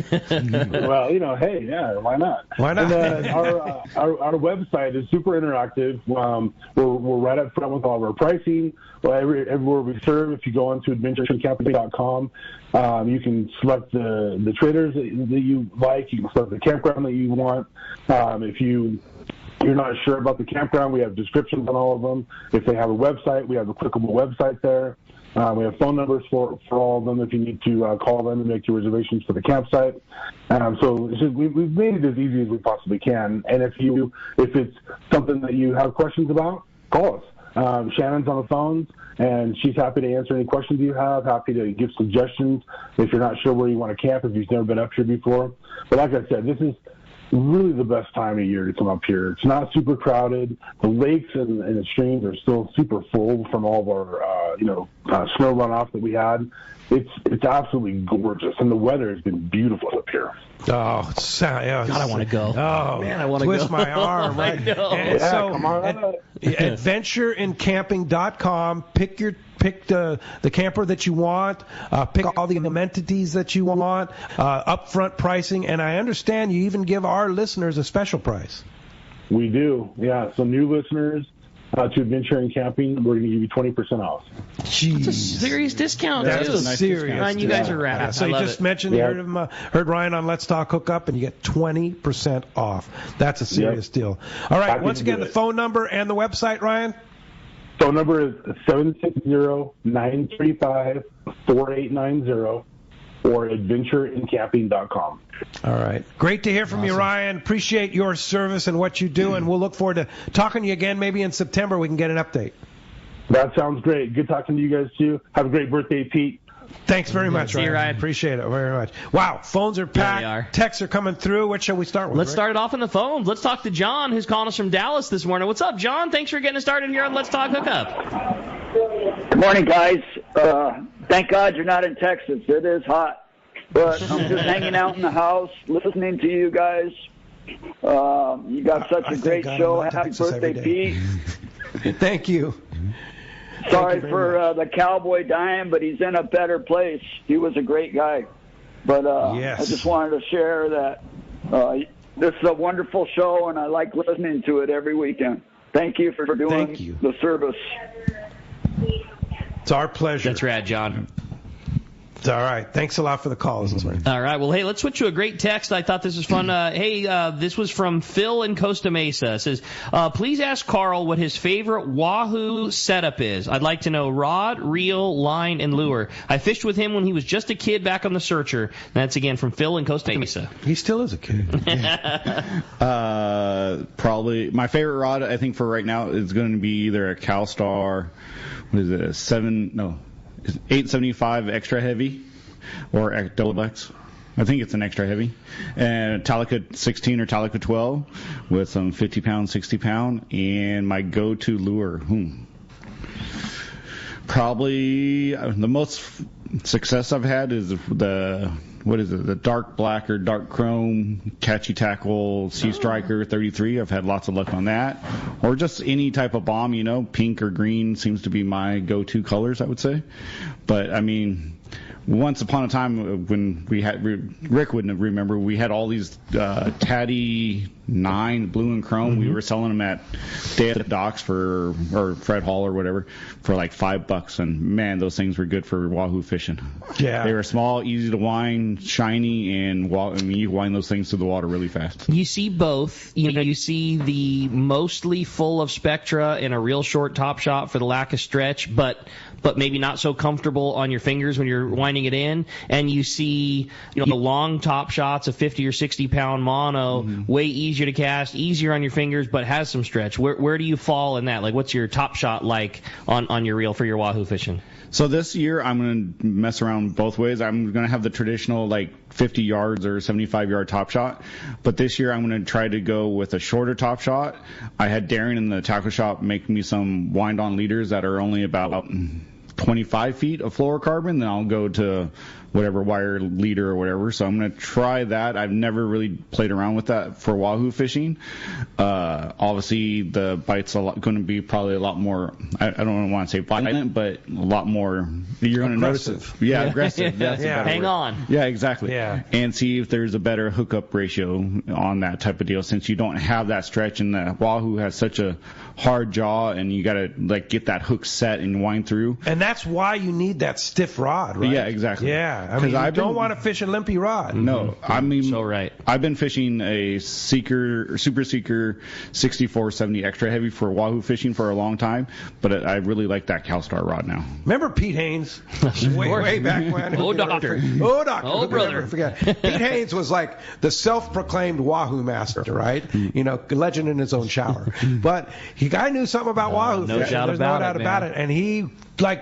S10: Well, hey, yeah, why not?
S2: Why not?
S10: And then our website is super interactive. We're right up front with all of our pricing. Everywhere we serve, if you go onto adventurecamping.com, you can select the traders that you like. You can select the campground that you want. If you're not sure about the campground, we have descriptions on all of them. If they have a website, we have a clickable website there. We have phone numbers for all of them if you need to call them and make your reservations for the campsite. So we've made it as easy as we possibly can. And if it's something that you have questions about, call us. Shannon's on the phones, and she's happy to answer any questions you have, happy to give suggestions if you're not sure where you want to camp, if you've never been up here before. But like I said, this is really the best time of year to come up here. It's not super crowded. The lakes and the streams are still super full from all of our, snow runoff that we had. It's absolutely gorgeous, and the weather has been beautiful up here.
S2: Oh, God,
S6: I want to go.
S2: Oh,
S6: man, I want to go.
S2: Twist my arm, right?
S6: I know.
S2: And so,
S10: come on.
S2: adventureincamping.com. Pick the camper that you want. Pick all the amenities that you want. Upfront pricing, and I understand you even give our listeners a special price.
S10: We do, yeah. So new listeners to Adventuring Camping, we're going to give you 20% off.
S2: Jeez.
S6: That's a serious discount,
S2: That's
S6: too.
S2: a nice serious.
S6: Ryan, you guys are rad.
S2: So you just mentioned, heard Ryan on Let's Talk Hookup, and you get 20% off. That's a serious deal. All right, once again, the phone number and the website, Ryan?
S10: Phone number is 760-935-4890 or adventureincamping.com.
S2: All right. Great to hear from you, Ryan. Appreciate your service and what you do, and we'll look forward to talking to you again. Maybe in September we can get an update.
S10: That sounds great. Good talking to you guys, too. Have a great birthday, Pete.
S2: Thanks very much,
S6: See you, Ryan.
S2: Appreciate it very much. Wow, phones are packed. Texts are coming through. What shall we start with?
S6: Let's start it off on the phones. Let's talk to John, who's calling us from Dallas this morning. What's up, John? Thanks for getting us started here on Let's Talk Hookup.
S11: Good morning, guys. Thank God you're not in Texas. It is hot. But I'm just hanging out in the house, listening to you guys. You got such a great show. Happy birthday, Pete.
S2: Thank you.
S11: Sorry for the cowboy dying, but he's in a better place. He was a great guy. But I just wanted to share that this is a wonderful show, and I like listening to it every weekend. Thank you for doing the service.
S2: It's our pleasure.
S6: That's rad, John.
S2: All right. Thanks a lot for the call this morning.
S6: All right. Well, hey, let's switch to a great text. I thought this was fun. This was from Phil in Costa Mesa. It says, please ask Carl what his favorite Wahoo setup is. I'd like to know rod, reel, line, and lure. I fished with him when he was just a kid back on the Searcher. That's, again, from Phil in Costa Mesa.
S2: He still is a kid.
S7: Probably my favorite rod, I think, for right now is going to be either a CalStar, 875 extra heavy or double X. I think it's an extra heavy. And Talica 16 or Talica 12 with some 50 pound, 60 pound. And my go-to lure. Probably the most success I've had is the what is it? The dark black or dark chrome catchy tackle Sea Striker 33. I've had lots of luck on that, or just any type of bomb. Pink or green seems to be my go-to colors, I would say. But I mean, once upon a time when Rick wouldn't remember, we had all these Tatty 9 blue and chrome. We were selling them at Day at the Docks or Fred Hall or whatever for like $5, and man, those things were good for wahoo fishing.
S2: Yeah,
S7: they were small, easy to wind, shiny, and you wind those things to the water really fast.
S6: You see both. You see the mostly full of spectra and a real short top shot for the lack of stretch, but maybe not so comfortable on your fingers when you're winding it in. And you see, the long top shots of 50 or 60 pound mono, way easier to cast, easier on your fingers, but has some stretch. Where do you fall in that? Like, what's your top shot like on your reel for your wahoo fishing?
S7: So this year I'm going to mess around both ways. I'm going to have the traditional 50 yards or 75-yard top shot, but this year I'm going to try to go with a shorter top shot. I had Darren in the tackle shop make me some wind-on leaders that are only about 25 feet of fluorocarbon, then I'll go to whatever wire leader or whatever. So I'm going to try that. I've never really played around with that for wahoo fishing. Obviously, the bite's going to be probably a lot more, I don't want to say violent, but a lot more, you're going to notice it. Yeah, aggressive. That's a better
S6: hang
S7: word.
S6: on.
S7: Yeah, exactly.
S2: Yeah.
S7: And see if there's a better hookup ratio on that type of deal, since you don't have that stretch, and the wahoo has such a hard jaw, and you got to get that hook set and wind through.
S2: And that's why you need that stiff rod, right?
S7: Yeah, exactly.
S2: Yeah. I mean, you don't want to fish a limpy rod.
S7: No, I mean,
S6: so right.
S7: I've been fishing a Super Seeker 6470 extra heavy for wahoo fishing for a long time, but I really like that CalStar rod now.
S2: Remember Pete Haynes? way back when.
S6: Oh, doctor.
S2: Oh, doctor.
S6: Oh, brother.
S2: Forget. Pete Haynes was like the self-proclaimed wahoo master, right? Legend in his own shower. But guy knew something about wahoo fishing. There's no doubt about it. And he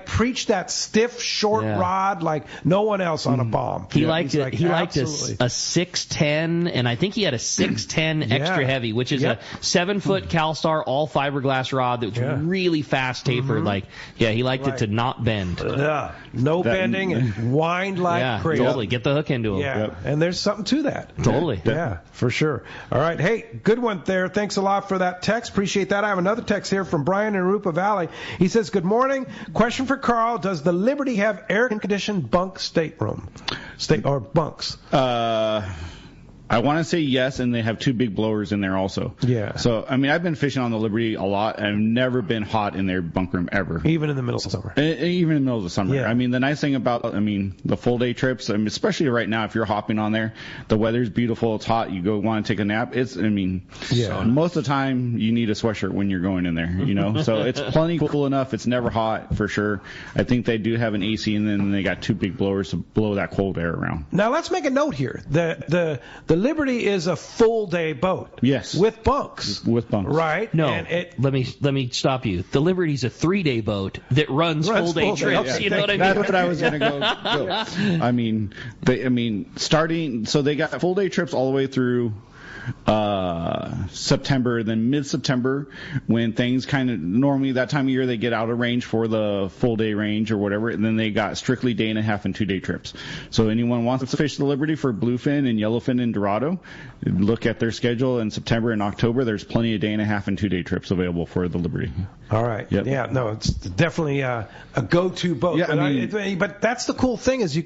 S2: preached that stiff, short rod like no one else on a bomb.
S6: He liked it. He liked a 610, and I think he had a 610 extra heavy, which is a 7-foot CalStar all fiberglass rod that was really fast tapered. He liked it to not bend.
S2: No bending and wind like crazy.
S6: Totally. Get the hook into him.
S2: Yeah, and there's something to that.
S6: Totally.
S2: Yeah, for sure. All right. Hey, good one there. Thanks a lot for that text. Appreciate that. I have another text here from Brian in Arupa Valley. He says, good morning. Question for Carl. Does the Liberty have air-conditioned bunk stateroom? Or bunks?
S7: I want to say yes, and they have 2 big blowers in there also.
S2: Yeah.
S7: So, I mean, I've been fishing on the Liberty a lot, and I've never been hot in their bunk room ever.
S2: Even in the middle of summer.
S7: Even in the middle of the summer.
S2: Yeah.
S7: I mean, the nice thing about, the full-day trips, especially right now, if you're hopping on there, the weather's beautiful, it's hot, you want to take a nap. Most of the time, you need a sweatshirt when you're going in there, So it's plenty cool enough. It's never hot, for sure. I think they do have an AC, and then they got 2 big blowers to blow that cold air around.
S2: Now, let's make a note here. The Liberty is a full-day boat.
S7: Yes.
S2: With bunks.
S7: With bunks.
S2: Right?
S6: No.
S2: And
S6: let me stop you. The Liberty's a 3-day boat that runs full-day trips.
S2: Okay,
S6: you know what I mean?
S7: That's what I was going to go. Starting, so they got full-day trips all the way through September, then mid-September, when things kind of normally that time of year they get out of range for the full day range or whatever, and then they got strictly day and a half and 2-day trips. So anyone wants to fish the Liberty for bluefin and yellowfin and Dorado, look at their schedule in September and October. There's plenty of day and a half and 2-day trips available for the Liberty.
S2: All right.
S7: Yep.
S2: Yeah. No, it's definitely a go-to boat.
S7: Yeah,
S2: but that's the cool thing is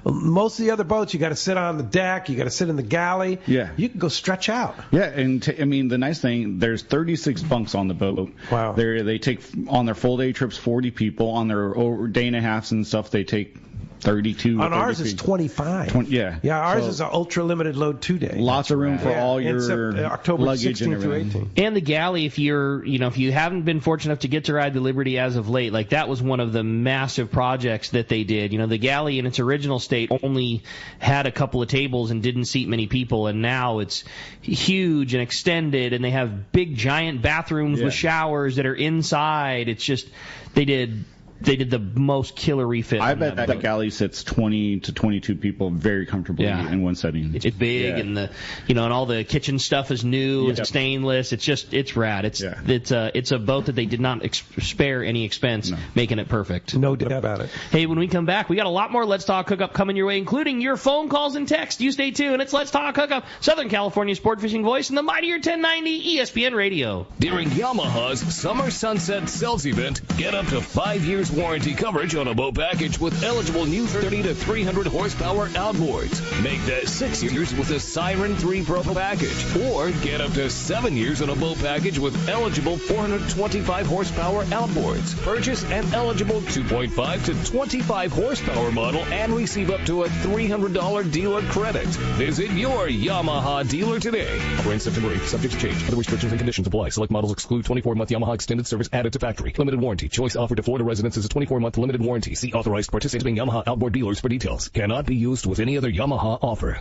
S2: most of the other boats you got to sit on the deck, you got to sit in the galley.
S7: Yeah.
S2: You can go stretch out.
S7: Yeah, and the nice thing, there's 36 bunks on the boat.
S2: Wow.
S7: They take on their full day trips 40 people. On their day and a halfs and stuff, they take 32.
S2: On ours, it's 25.
S7: Yeah.
S2: Yeah, ours is an ultra limited load 2-day.
S7: Lots of room for all your
S2: October
S7: luggage
S2: 16
S7: and everything.
S2: through 18.
S6: And the galley, if you haven't been fortunate enough to get to ride the Liberty as of late, that was one of the massive projects that they did. The galley in its original state only had a couple of tables and didn't seat many people, and now it's huge and extended, and they have big giant bathrooms with showers that are inside. It's just, they did they did the most killer refit.
S7: I bet that galley sits 20 to 22 people very comfortably in one setting.
S6: It's big, and and all the kitchen stuff is new. It's stainless. It's rad. It's a boat that they did not spare any expense making it perfect.
S2: No doubt about it.
S6: Hey, when we come back, we got a lot more Let's Talk Hookup coming your way, including your phone calls and text. You stay tuned. It's Let's Talk Hookup, Southern California sport fishing voice, and the mightier 1090 ESPN Radio.
S4: During Yamaha's Summer Sunset Sales Event, get up to 5 years warranty coverage on a boat package with eligible new 30 to 300 horsepower outboards. Make that 6 years with a Siren 3 Pro package, or get up to 7 years on a boat package with eligible 425 horsepower outboards. Purchase an eligible 2.5 to 25 horsepower model and receive up to a $300 dealer credit. Visit your Yamaha dealer today. Offering September 8th, subject to change. Other restrictions and conditions apply. Select models exclude 24-month Yamaha extended service added to factory. Limited warranty. Choice offered to Florida residents is a 24-month limited warranty. See authorized participating Yamaha outboard dealers for details. Cannot be used with any other Yamaha offer.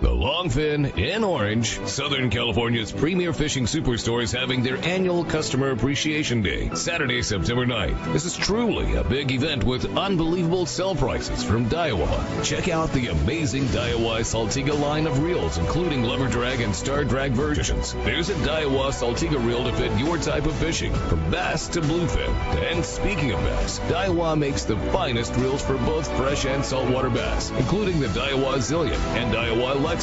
S4: The Longfin in Orange, Southern California's premier fishing superstore, is having their annual Customer Appreciation Day, Saturday, September 9th. This is truly a big event with unbelievable sell prices from Daiwa. Check out the amazing Daiwa Saltiga line of reels, including lever drag and star drag versions. There's a Daiwa Saltiga reel to fit your type of fishing, from bass to bluefin. And speaking of bass, Daiwa makes the finest reels for both fresh and saltwater bass, including the Daiwa Zillion and Daiwa Lexa.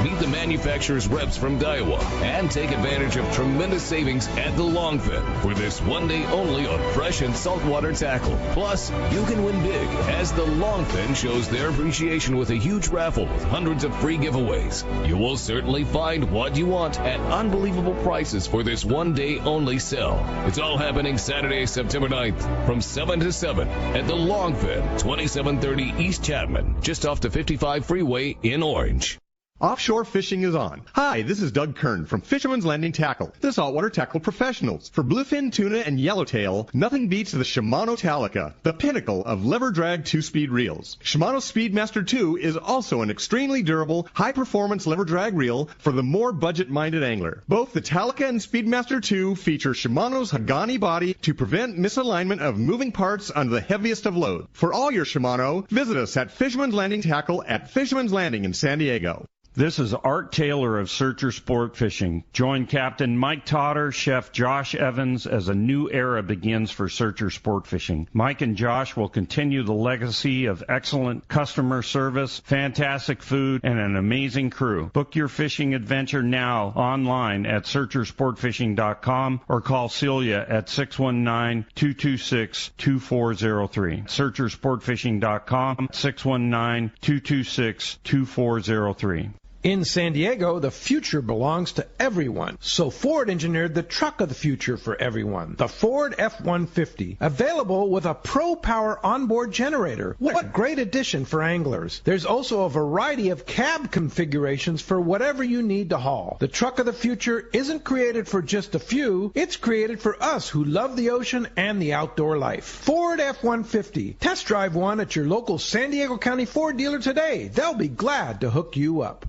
S4: Meet the manufacturer's reps from Daiwa and take advantage of tremendous savings at the Longfin for this one day only on fresh and saltwater tackle. Plus, you can win big as the Longfin shows their appreciation with a huge raffle with hundreds of free giveaways. You will certainly find what you want at unbelievable prices for this one day only sale. It's all happening Saturday, September 9th from 7 to 7 at the Longfin, 2730 East Chapman, just off the 55 freeway in Orange.
S3: Offshore fishing is on. Hi, this is Doug Kern from Fisherman's Landing Tackle, the saltwater tackle professionals. For bluefin, tuna, and yellowtail, nothing beats the Shimano Talica, the pinnacle of lever drag 2-speed reels. Shimano Speedmaster 2 is also an extremely durable, high-performance lever drag reel for the more budget-minded angler. Both the Talica and Speedmaster 2 feature Shimano's Hagani body to prevent misalignment of moving parts under the heaviest of load. For all your Shimano, visit us at Fisherman's Landing Tackle at Fisherman's Landing in San Diego.
S12: This is Art Taylor of Searcher Sport Fishing. Join Captain Mike Totter, Chef Josh Evans as a new era begins for Searcher Sport Fishing. Mike and Josh will continue the legacy of excellent customer service, fantastic food, and an amazing crew. Book your fishing adventure now online at searchersportfishing.com or call Celia at 619-226-2403. Searchersportfishing.com, 619-226-2403.
S2: In San Diego, the future belongs to everyone. So Ford engineered the truck of the future for everyone, the Ford F-150, available with a Pro Power onboard generator. What a great addition for anglers. There's also a variety of cab configurations for whatever you need to haul. The truck of the future isn't created for just a few. It's created for us who love the ocean and the outdoor life. Ford F-150. Test drive one at your local San Diego County Ford dealer today. They'll be glad to hook you up.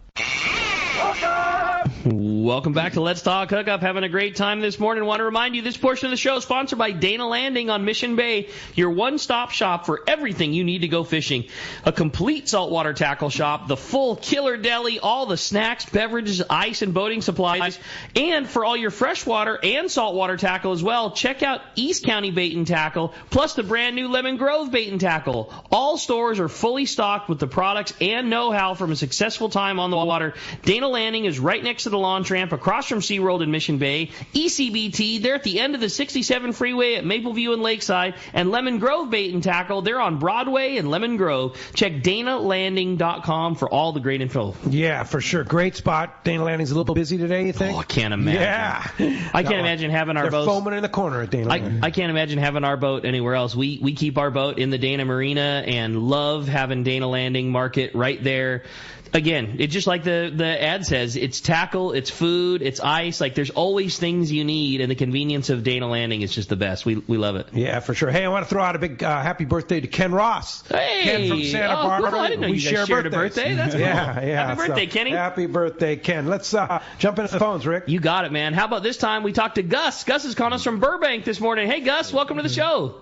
S6: Welcome back to Let's Talk Hookup. Having a great time this morning. Want to remind you this portion of the show is sponsored by Dana Landing on Mission Bay, your one-stop shop for everything you need to go fishing. A complete saltwater tackle shop, the full killer deli, all the snacks, beverages, ice, and boating supplies. And for all your freshwater and saltwater tackle as well, check out East County Bait and Tackle, plus the brand new Lemon Grove Bait and Tackle. All stores are fully stocked with the products and know-how from a successful time on the water. Dana Landing is right next to the launch ramp across from SeaWorld in Mission Bay. ECBT, they're at the end of the 67 freeway at Mapleview and Lakeside. And Lemon Grove Bait and Tackle, they're on Broadway and Lemon Grove. Check DanaLanding.com for all the great info.
S2: Yeah, for sure. Great spot. Dana Landing's a little busy today, you think?
S6: Oh, I can't imagine.
S2: Yeah.
S6: I can't imagine having our boat.
S2: They're foaming in the corner at Dana Landing.
S6: I can't imagine having our boat anywhere else. We keep our boat in the Dana Marina and love having Dana Landing Market right there. Again, it's just like the ad says, it's tackle, it's food, it's ice. Like, there's always things you need, and the convenience of Dana Landing is just the best. We love it.
S2: Yeah, for sure. Hey, I want to throw out a big happy birthday to Ken Ross.
S6: Hey!
S2: Ken from Santa Barbara.
S6: Cool. I didn't know you guys shared a birthday. That's cool.
S2: Yeah.
S6: Happy birthday, Kenny.
S2: Happy birthday, Ken. Let's jump into the phones, Rick.
S6: You got it, man. How about this time we talk to Gus? Gus is calling us from Burbank this morning. Hey, Gus, welcome to the show.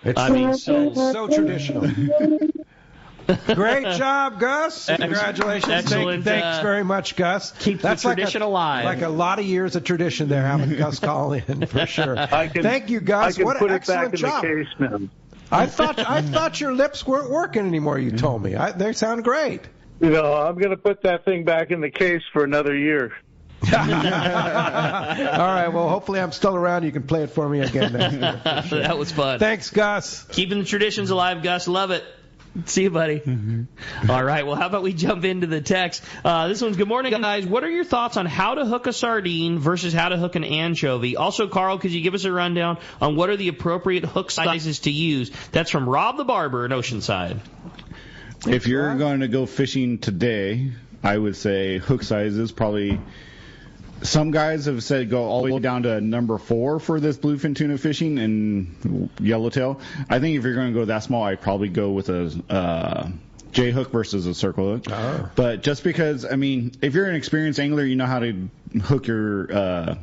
S2: It's so traditional. Great job, Gus. Congratulations.
S6: Excellent.
S2: Thanks very much, Gus.
S6: Keep the tradition alive.
S2: Like a lot of years of tradition there, having Gus call in, for sure. Thank you, Gus. What an excellent job.
S13: Put it back in the case, man.
S2: I thought your lips weren't working anymore, you told me. They sound great.
S13: I'm going to put that thing back in the case for another year.
S2: All right, well, hopefully I'm still around. You can play it for me again next year. Sure.
S6: That was fun.
S2: Thanks, Gus.
S6: Keeping the traditions alive, Gus. Love it. See you, buddy. Mm-hmm. All right, well, how about we jump into the text? This one's, good morning, guys. What are your thoughts on how to hook a sardine versus how to hook an anchovy? Also, Carl, could you give us a rundown on what are the appropriate hook sizes to use? That's from Rob the Barber in Oceanside.
S7: If you're going to go fishing today, I would say hook sizes probably... Some guys have said go all the way down to number 4 for this bluefin tuna fishing and yellowtail. I think if you're going to go that small, I'd probably go with a J hook versus a circle hook. Oh. But just because, I mean, if you're an experienced angler, you know how to hook your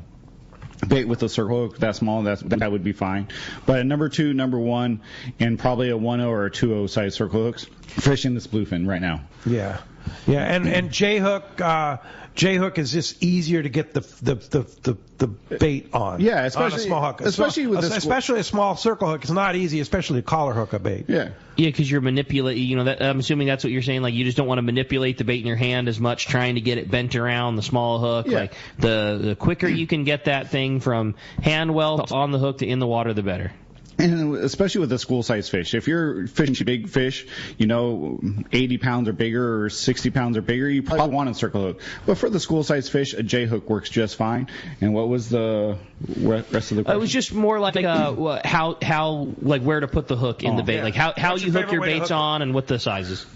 S7: bait with a circle hook that small, that would be fine. But a number 2, number 1, and probably a 1.0 or a 2.0 size circle hooks fishing this bluefin right now.
S2: Yeah, and J hook is just easier to get the bait on.
S7: Yeah, especially
S2: on a small hook.
S7: Especially
S2: a small circle hook. It's not easy, especially a collar hook a bait.
S7: Yeah.
S6: Yeah, because you're manipulating. I'm assuming that's what you're saying. Like, you just don't want to manipulate the bait in your hand as much, trying to get it bent around the small hook.
S7: Yeah.
S6: Like the quicker you can get that thing from hand well on the hook to in the water, the better.
S7: And especially with a school-size fish. If you're fishing big fish, 80 pounds or bigger or 60 pounds or bigger, you probably want a circle hook. But for the school-size fish, a J hook works just fine. And what was the rest of the question?
S6: It was just more like how where to put the hook in the bait. Yeah. Like how you hook your baits on and what the sizes.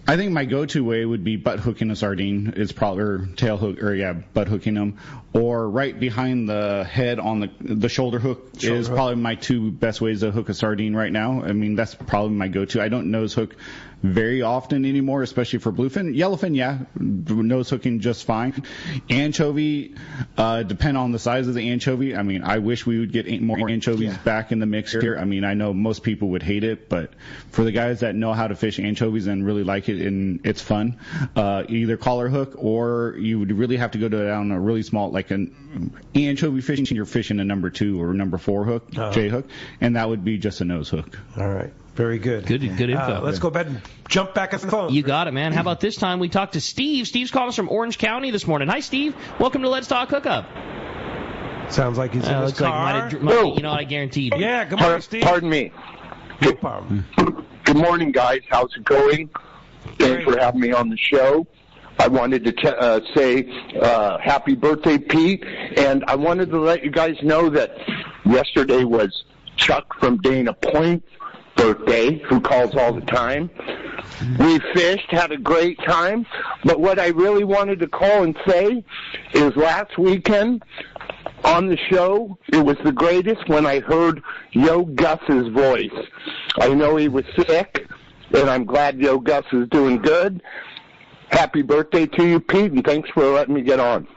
S7: I think my go-to way would be butt hooking a sardine. It's probably or tail hook butt hooking them, or right behind the head on the shoulder hook is probably my 2 best ways to hook a sardine right now. I mean, that's probably my go-to. I don't nose hook very often anymore, especially for bluefin. Yellowfin, nose hooking just fine. Anchovy, depend on the size of the anchovy. I mean, I wish we would get more anchovies back in the mix here. I mean, I know most people would hate it, but for the guys that know how to fish anchovies and really like it and it's fun, either collar hook or you would really have to go down a really small, like an anchovy fishing, you're fishing a number 2 or number 4 hook, J hook, and that would be just a nose hook.
S2: All right. Very good.
S6: Good info.
S2: Let's go ahead and jump back at the phone.
S6: You got it, man. How about this time we talk to Steve? Steve's calling us from Orange County this morning. Hi, Steve. Welcome to Let's Talk Hookup.
S2: Sounds like he's in his car.
S6: You know, I guaranteed.
S2: Yeah, good morning, Steve.
S14: Pardon me.
S2: No problem.
S14: Good morning, guys. How's it going? Thanks for having me on the show. I wanted to say happy birthday, Pete, and I wanted to let you guys know that yesterday was Chuck from Dana Point's birthday, who calls all the time. We fished, had a great time, but what I really wanted to call and say is last weekend on the show, it was the greatest when I heard Yo Gus's voice. I know he was sick, and I'm glad Yo Gus is doing good. Happy birthday to you, Pete, and thanks for letting me get on.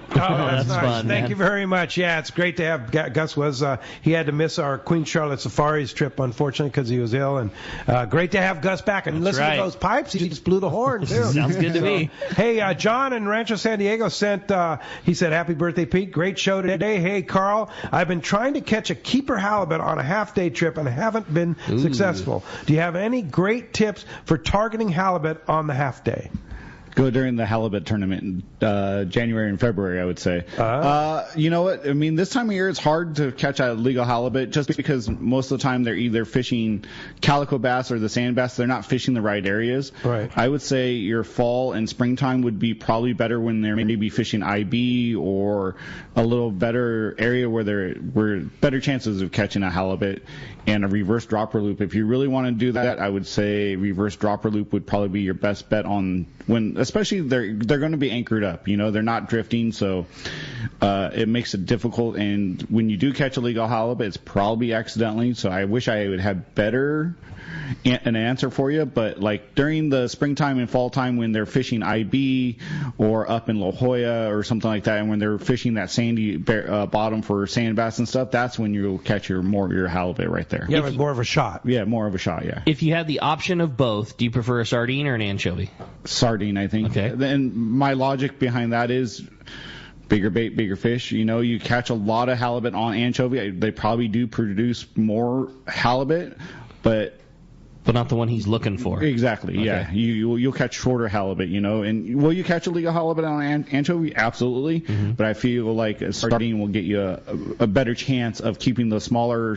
S2: Oh, that's nice.
S6: Fun,
S2: Thank you very much. Yeah, it's great to have Gus. He had to miss our Queen Charlotte Safaris trip, unfortunately, because he was ill. And great to have Gus back. And listen to those pipes. He just blew the horn, too.
S6: Sounds good to me.
S2: Hey, John in Rancho San Diego he said, happy birthday, Pete. Great show today. Hey, Carl, I've been trying to catch a keeper halibut on a half-day trip and haven't been successful. Do you have any great tips for targeting halibut on the half-day?
S7: Go during the halibut tournament in January and February, I would say. You know what? I mean, this time of year it's hard to catch a legal halibut just because most of the time they're either fishing calico bass or the sand bass. They're not fishing the right areas.
S2: Right.
S7: I would say your fall and springtime would be probably better when they're maybe fishing IB or a little better area where better chances of catching a halibut. And a reverse dropper loop. If you really want to do that, I would say reverse dropper loop would probably be your best bet on when, especially they're going to be anchored up. You know, they're not drifting, so it makes it difficult. And when you do catch a legal halibut, it's probably accidentally. So I wish I would have better an answer for you, but like during the springtime and fall time when they're fishing IB or up in La Jolla or something like that, and when they're fishing that sandy bottom for sand bass and stuff, that's when you'll catch your halibut right there.
S2: Yeah, more of a shot.
S7: Yeah, more of a shot, yeah.
S6: If you had the option of both, do you prefer a sardine or an anchovy?
S7: Sardine, I think.
S6: Okay.
S7: And my logic behind that is bigger bait, bigger fish. You know, you catch a lot of halibut on anchovy. They probably do produce more halibut, but
S6: not the one he's looking for.
S7: Exactly, okay. Yeah. You'll catch shorter halibut, you know. And will you catch a legal halibut on anchovy? Absolutely. Mm-hmm. But I feel like a sardine will get you a better chance of keeping the smaller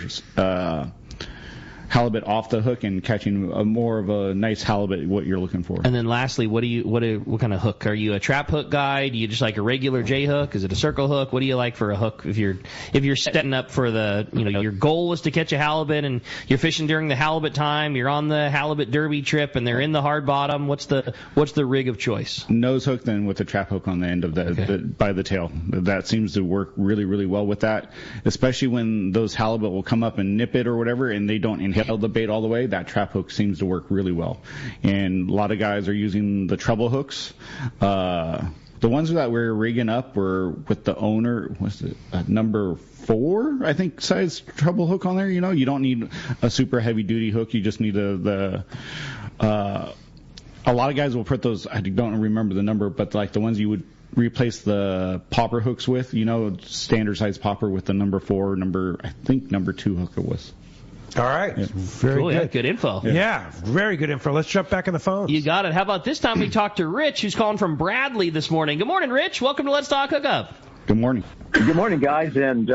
S7: halibut off the hook and catching more of a nice halibut, what you're looking for.
S6: And then lastly, what kind of hook? Are you a trap hook guy? Do you just like a regular J hook? Is it a circle hook? What do you like for a hook if you're setting up for the, you know, your goal was to catch a halibut and you're fishing during the halibut time, you're on the halibut derby trip and they're in the hard bottom, what's the rig of choice?
S7: Nose hook, then with a trap hook on the end of by the tail. That seems to work really, really well with that, especially when those halibut will come up and nip it or whatever and they don't inhale the bait all the way. That trap hook seems to work really well, and a lot of guys are using the treble hooks. The ones that we're rigging up were with the owner, was it number 4, I think, size treble hook on there. You know, you don't need a super heavy duty hook. You just need a lot of guys will put those, I don't remember the number, but like the ones you would replace the popper hooks with, you know, standard size popper with the number 4, I think number 2 hook it was.
S2: All right.
S7: Yeah.
S2: Very good.
S6: Yeah, good info.
S2: Yeah, very good info. Let's jump back in the phones.
S6: You got it. How about this time we talked to Rich, who's calling from Bradley this morning. Good morning, Rich. Welcome to Let's Talk Hookup.
S7: Good morning.
S15: Good morning, guys. And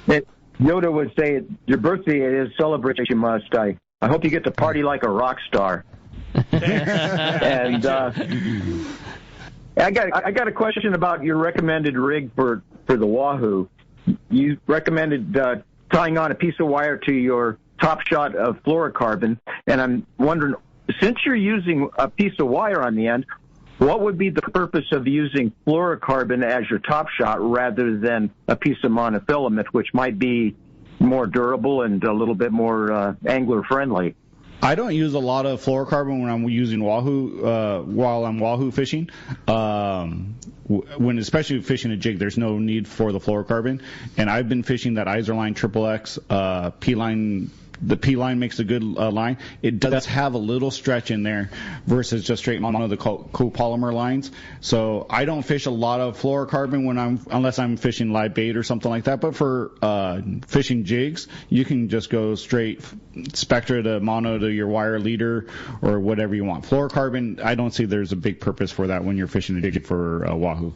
S15: Yoda would say, your birthday is celebrate you must. I hope you get to party like a rock star. And I got a question about your recommended rig for the Wahoo. You recommended tying on a piece of wire to your top shot of fluorocarbon, and I'm wondering, since you're using a piece of wire on the end, what would be the purpose of using fluorocarbon as your top shot rather than a piece of monofilament, which might be more durable and a little bit more angler friendly?
S7: I don't use a lot of fluorocarbon when I'm using Wahoo, while I'm Wahoo fishing. When especially fishing a jig, there's no need for the fluorocarbon. And I've been fishing that Iserline XXX P-line. The P-line makes a good line. It does have a little stretch in there versus just straight mono, the copolymer lines. So I don't fish a lot of fluorocarbon unless I'm fishing live bait or something like that. But for fishing jigs, you can just go straight Spectra to mono to your wire leader or whatever you want. Fluorocarbon, I don't see there's a big purpose for that when you're fishing a jig for Wahoo.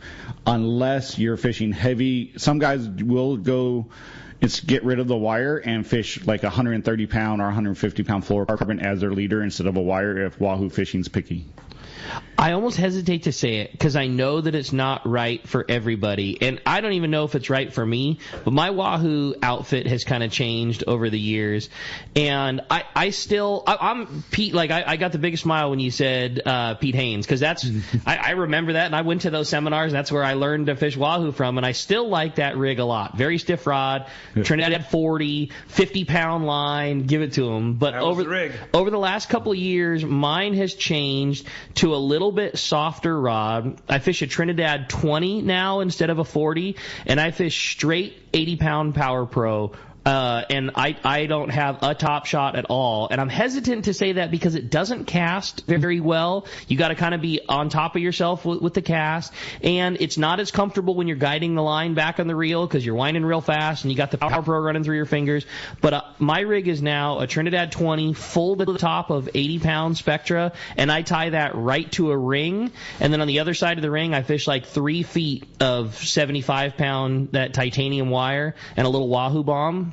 S7: Unless you're fishing heavy. Some guys will go get rid of the wire and fish like 130 pound or 150 pound fluorocarbon as their leader instead of a wire if Wahoo fishing's picky.
S6: I almost hesitate to say it because I know that it's not right for everybody, and I don't even know if it's right for me, but my Wahoo outfit has kind of changed over the years, and I'm Pete, like I got the biggest smile when you said Pete Haynes, because that's, I remember that, and I went to those seminars, and that's where I learned to fish Wahoo from, and I still like that rig a lot. Very stiff rod, Trinidad 40, 50-pound line, give it to them. But over the last couple of years, mine has changed to a little bit softer rod. I fish a Trinidad 20 now instead of a 40, and I fish straight 80-pound Power Pro. And I don't have a top shot at all. And I'm hesitant to say that because it doesn't cast very well. You got to kind of be on top of yourself with the cast. And it's not as comfortable when you're guiding the line back on the reel because you're winding real fast and you got the Power Pro running through your fingers. But my rig is now a Trinidad 20 full to the top of 80-pound Spectra, and I tie that right to a ring. And then on the other side of the ring, I fish like 3 feet of 75-pound that titanium wire and a little Wahoo bomb.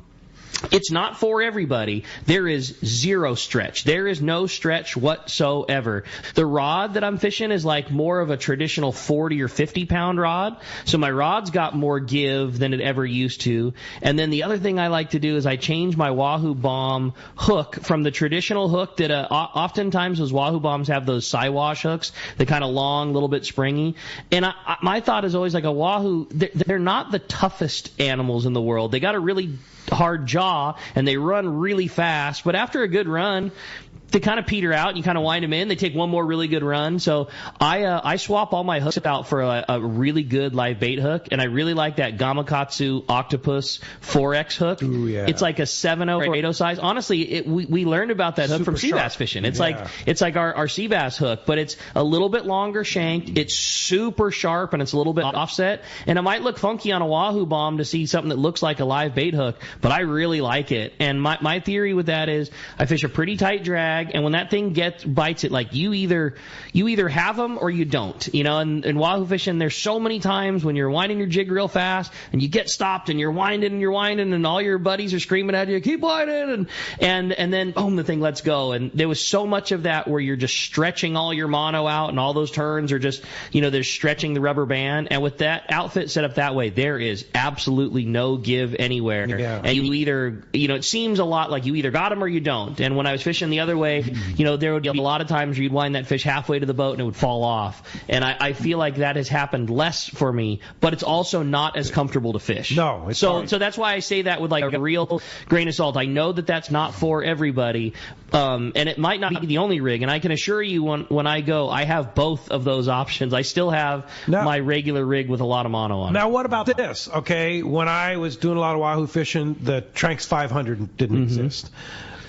S6: It's not for everybody. There is zero stretch. There is no stretch whatsoever. The rod that I'm fishing is like more of a traditional 40 or 50 pound rod. So my rod's got more give than it ever used to. And then the other thing I like to do is I change my Wahoo Bomb hook from the traditional hook that oftentimes those Wahoo Bombs have those Siwash hooks, the kind of long, little bit springy. And my thought is always like a Wahoo, they're not the toughest animals in the world. They got a really hard jaw, and they run really fast. But after a good run, they kind of peter out, and you kind of wind them in. They take one more really good run. So I swap all my hooks out for a really good live bait hook, and I really like that Gamakatsu Octopus 4X hook.
S2: Ooh, yeah.
S6: It's like a 7.0 or 8.0 size. Honestly, we learned about that hook
S2: Super
S6: from sea
S2: sharp.
S6: bass fishing. It's like our sea bass hook, but it's a little bit longer shanked. It's super sharp, and it's a little bit offset. And it might look funky on a Wahoo Bomb to see something that looks like a live bait hook, but I really like it. And my theory with that is I fish a pretty tight drag, and when that thing bites it, like you either have them or you don't, you know. And Wahoo fishing, there's so many times when you're winding your jig real fast and you get stopped and you're winding and all your buddies are screaming at you, keep winding, and then boom, the thing lets go. And there was so much of that where you're just stretching all your mono out, and all those turns are just, you know, they're stretching the rubber band. And with that outfit set up that way, there is absolutely no give anywhere.
S2: Yeah.
S6: And you either, you know, it seems a lot like you either got them or you don't. And when I was fishing the other way, you know, there would be a lot of times where you'd wind that fish halfway to the boat and it would fall off. And I feel like that has happened less for me, but it's also not as comfortable to fish.
S2: No. It's
S6: so that's why I say that with like a real grain of salt. I know that that's not for everybody, and it might not be the only rig. And I can assure you when I go, I have both of those options. I still have my regular rig with a lot of mono on it.
S2: Now, what about this? Okay, when I was doing a lot of Wahoo fishing, the Tranx 500 didn't exist.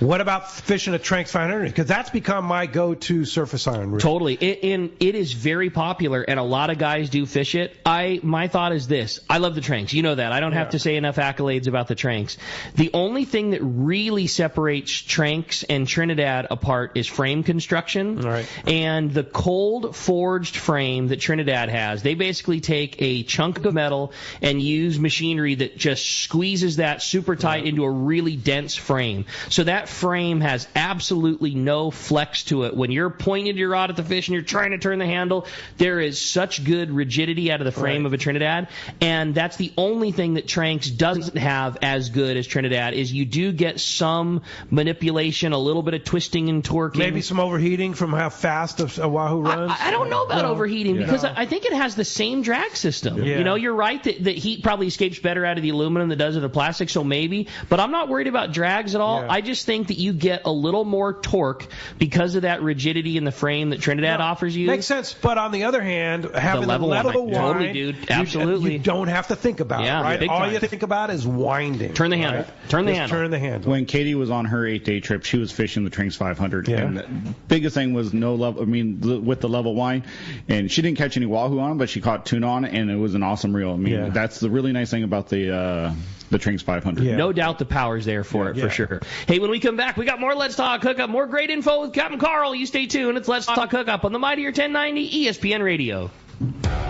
S2: What about fishing a Tranx 500? Because that's become my go-to surface iron rig.
S6: Totally. It is very popular, and a lot of guys do fish it. My thought is this. I love the Tranx. You know that. I don't have to say enough accolades about the Tranx. The only thing that really separates Tranx and Trinidad apart is frame construction.
S2: Right.
S6: And the cold forged frame that Trinidad has, they basically take a chunk of metal and use machinery that just squeezes that super tight into a really dense frame. So that frame has absolutely no flex to it. When you're pointing your rod at the fish and you're trying to turn the handle, there is such good rigidity out of the frame of a Trinidad, and that's the only thing that Tranx doesn't have as good as Trinidad. Is you do get some manipulation, a little bit of twisting and torquing,
S2: maybe some overheating from how fast a Wahoo runs.
S6: I don't know about overheating because I think it has the same drag system. You know, you're right that heat probably escapes better out of the aluminum than it does of the plastic, so maybe, but I'm not worried about drags at all. I just think that you get a little more torque because of that rigidity in the frame that Trinidad offers you.
S2: Makes sense, but on the other hand, having the level wind,
S6: totally, dude, absolutely,
S2: you don't have to think about it, right? All you think about is winding.
S6: Turn the handle.
S2: Right?
S6: Turn the
S2: handle.
S7: When Katie was on her 8-day trip, she was fishing the Tranx 500, and the biggest thing was no level. I mean, with the level wind, and she didn't catch any wahoo on it, but she caught tuna on it, and it was an awesome reel. I mean, that's the really nice thing about the Tranx 500.
S6: No doubt the power's there for it, for sure. Hey, when we come back, we got more Let's Talk Hookup, more great info with Captain Carl. You stay tuned. It's Let's Talk Hookup on the Mightier 1090 ESPN Radio.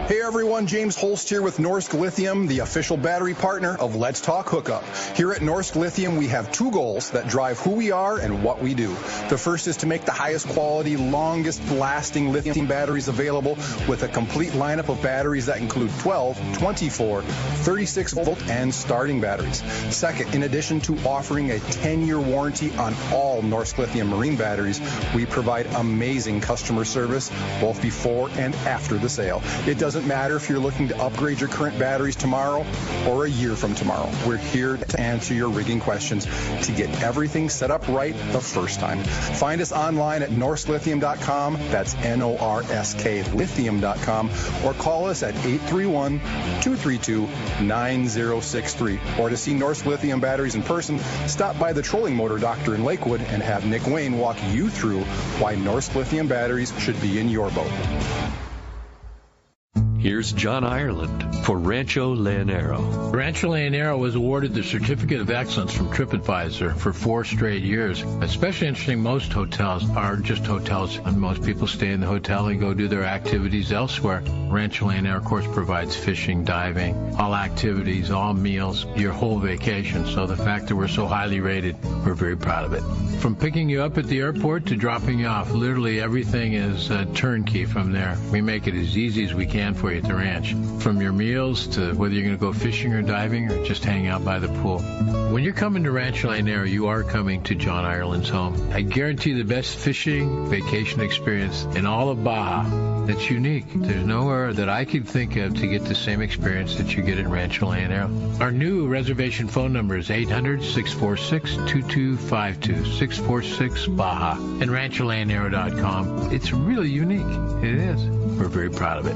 S16: Hey everyone, James Holst here with Norsk Lithium, the official battery partner of Let's Talk Hookup. Here at Norsk Lithium, we have two goals that drive who we are and what we do. The first is to make the highest quality, longest lasting lithium batteries available with a complete lineup of batteries that include 12, 24, 36 volt and starting batteries. Second, in addition to offering a 10-year warranty on all Norsk Lithium marine batteries, we provide amazing customer service both before and after the sale. It doesn't matter if you're looking to upgrade your current batteries tomorrow or a year from tomorrow. We're here to answer your rigging questions to get everything set up right the first time. Find us online at norsklithium.com. That's Norsk lithium.com, or call us at 831-232-9063. Or to see Norsk Lithium batteries in person, stop by the Trolling Motor Doctor in Lakewood and have Nick Wayne walk you through why Norsk Lithium batteries should be in your boat.
S17: Here's John Ireland for Rancho Leonero.
S18: Rancho Leonero was awarded the Certificate of Excellence from TripAdvisor for 4 straight years. Especially interesting, most hotels are just hotels, and most people stay in the hotel and go do their activities elsewhere. Rancho Leonero, of course, provides fishing, diving, all activities, all meals, your whole vacation. So the fact that we're so highly rated, we're very proud of it. From picking you up at the airport to dropping you off, literally everything is turnkey from there. We make it as easy as we can for you at the ranch. From your meals to whether you're going to go fishing or diving or just hang out by the pool. When you're coming to Rancho Leonero, you are coming to John Ireland's home. I guarantee the best fishing vacation experience in all of Baja. It's unique. There's nowhere that I could think of to get the same experience that you get at Rancho Leonero. Our new reservation phone number is 800-646-2252, 646-BAJA, and rancholeonero.com. It's really unique. It is. We're very proud of it.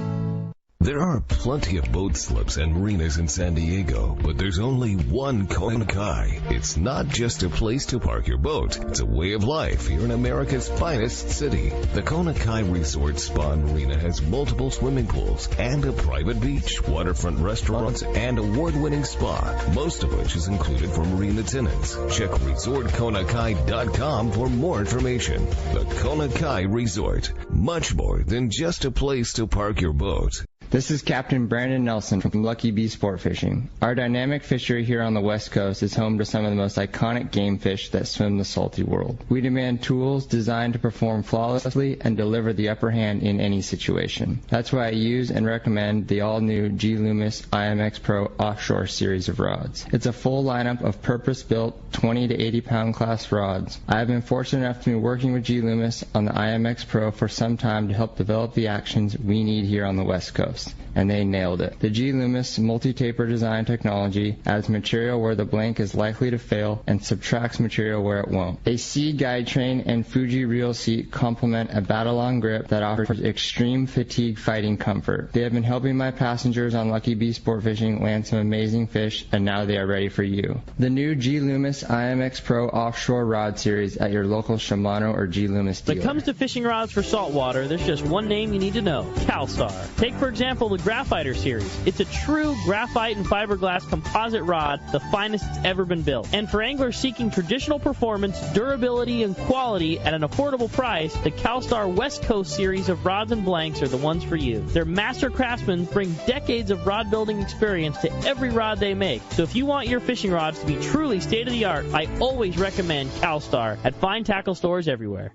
S4: There are plenty of boat slips and marinas in San Diego, but there's only one Kona Kai. It's not just a place to park your boat. It's a way of life here in America's finest city. The Kona Kai Resort Spa and Marina has multiple swimming pools and a private beach, waterfront restaurants, and award-winning spa, most of which is included for marina tenants. Check ResortKonakai.com for more information. The Kona Kai Resort, much more than just a place to park your boat.
S19: This is Captain Brandon Nelson from Lucky Bee Sport Fishing. Our dynamic fishery here on the West Coast is home to some of the most iconic game fish that swim the salty world. We demand tools designed to perform flawlessly and deliver the upper hand in any situation. That's why I use and recommend the all-new G. Loomis IMX Pro Offshore series of rods. It's a full lineup of purpose-built 20 to 80 pound class rods. I have been fortunate enough to be working with G. Loomis on the IMX Pro for some time to help develop the actions we need here on the West Coast. And they nailed it. The G. Loomis multi-taper design technology adds material where the blank is likely to fail and subtracts material where it won't. A C guide train and Fuji reel seat complement a battle-on grip that offers extreme fatigue fighting comfort. They have been helping my passengers on Lucky Bee Sport Fishing land some amazing fish, and now they are ready for you. The new G. Loomis IMX Pro Offshore Rod Series at your local Shimano or G. Loomis dealer.
S20: When it comes to fishing rods for saltwater, there's just one name you need to know: CalStar. Take, for example, the Graphiter series. It's a true graphite and fiberglass composite rod, the finest it's ever been built. And for anglers seeking traditional performance, durability, and quality at an affordable price, the CalStar West Coast series of rods and blanks are the ones for you. Their master craftsmen bring decades of rod building experience to every rod they make. So if you want your fishing rods to be truly state-of-the-art, I always recommend CalStar at fine tackle stores everywhere.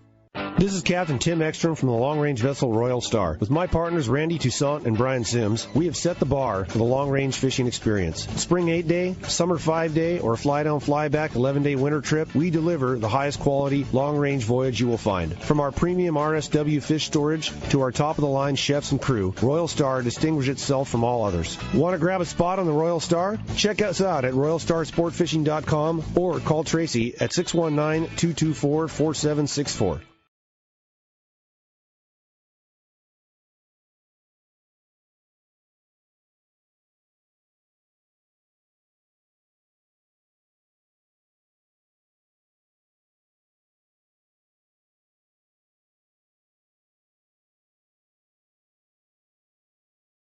S2: This is Captain Tim Ekstrom from the long-range vessel Royal Star. With my partners Randy Toussaint and Brian Sims, we have set the bar for the long-range fishing experience. Spring 8-day, summer 5-day, or fly-down, fly-back 11-day winter trip, we deliver the highest quality long-range voyage you will find. From our premium RSW fish storage to our top-of-the-line chefs and crew, Royal Star distinguishes itself from all others. Want to grab a spot on the Royal Star? Check us out at RoyalStarSportFishing.com or call Tracy at 619-224-4764.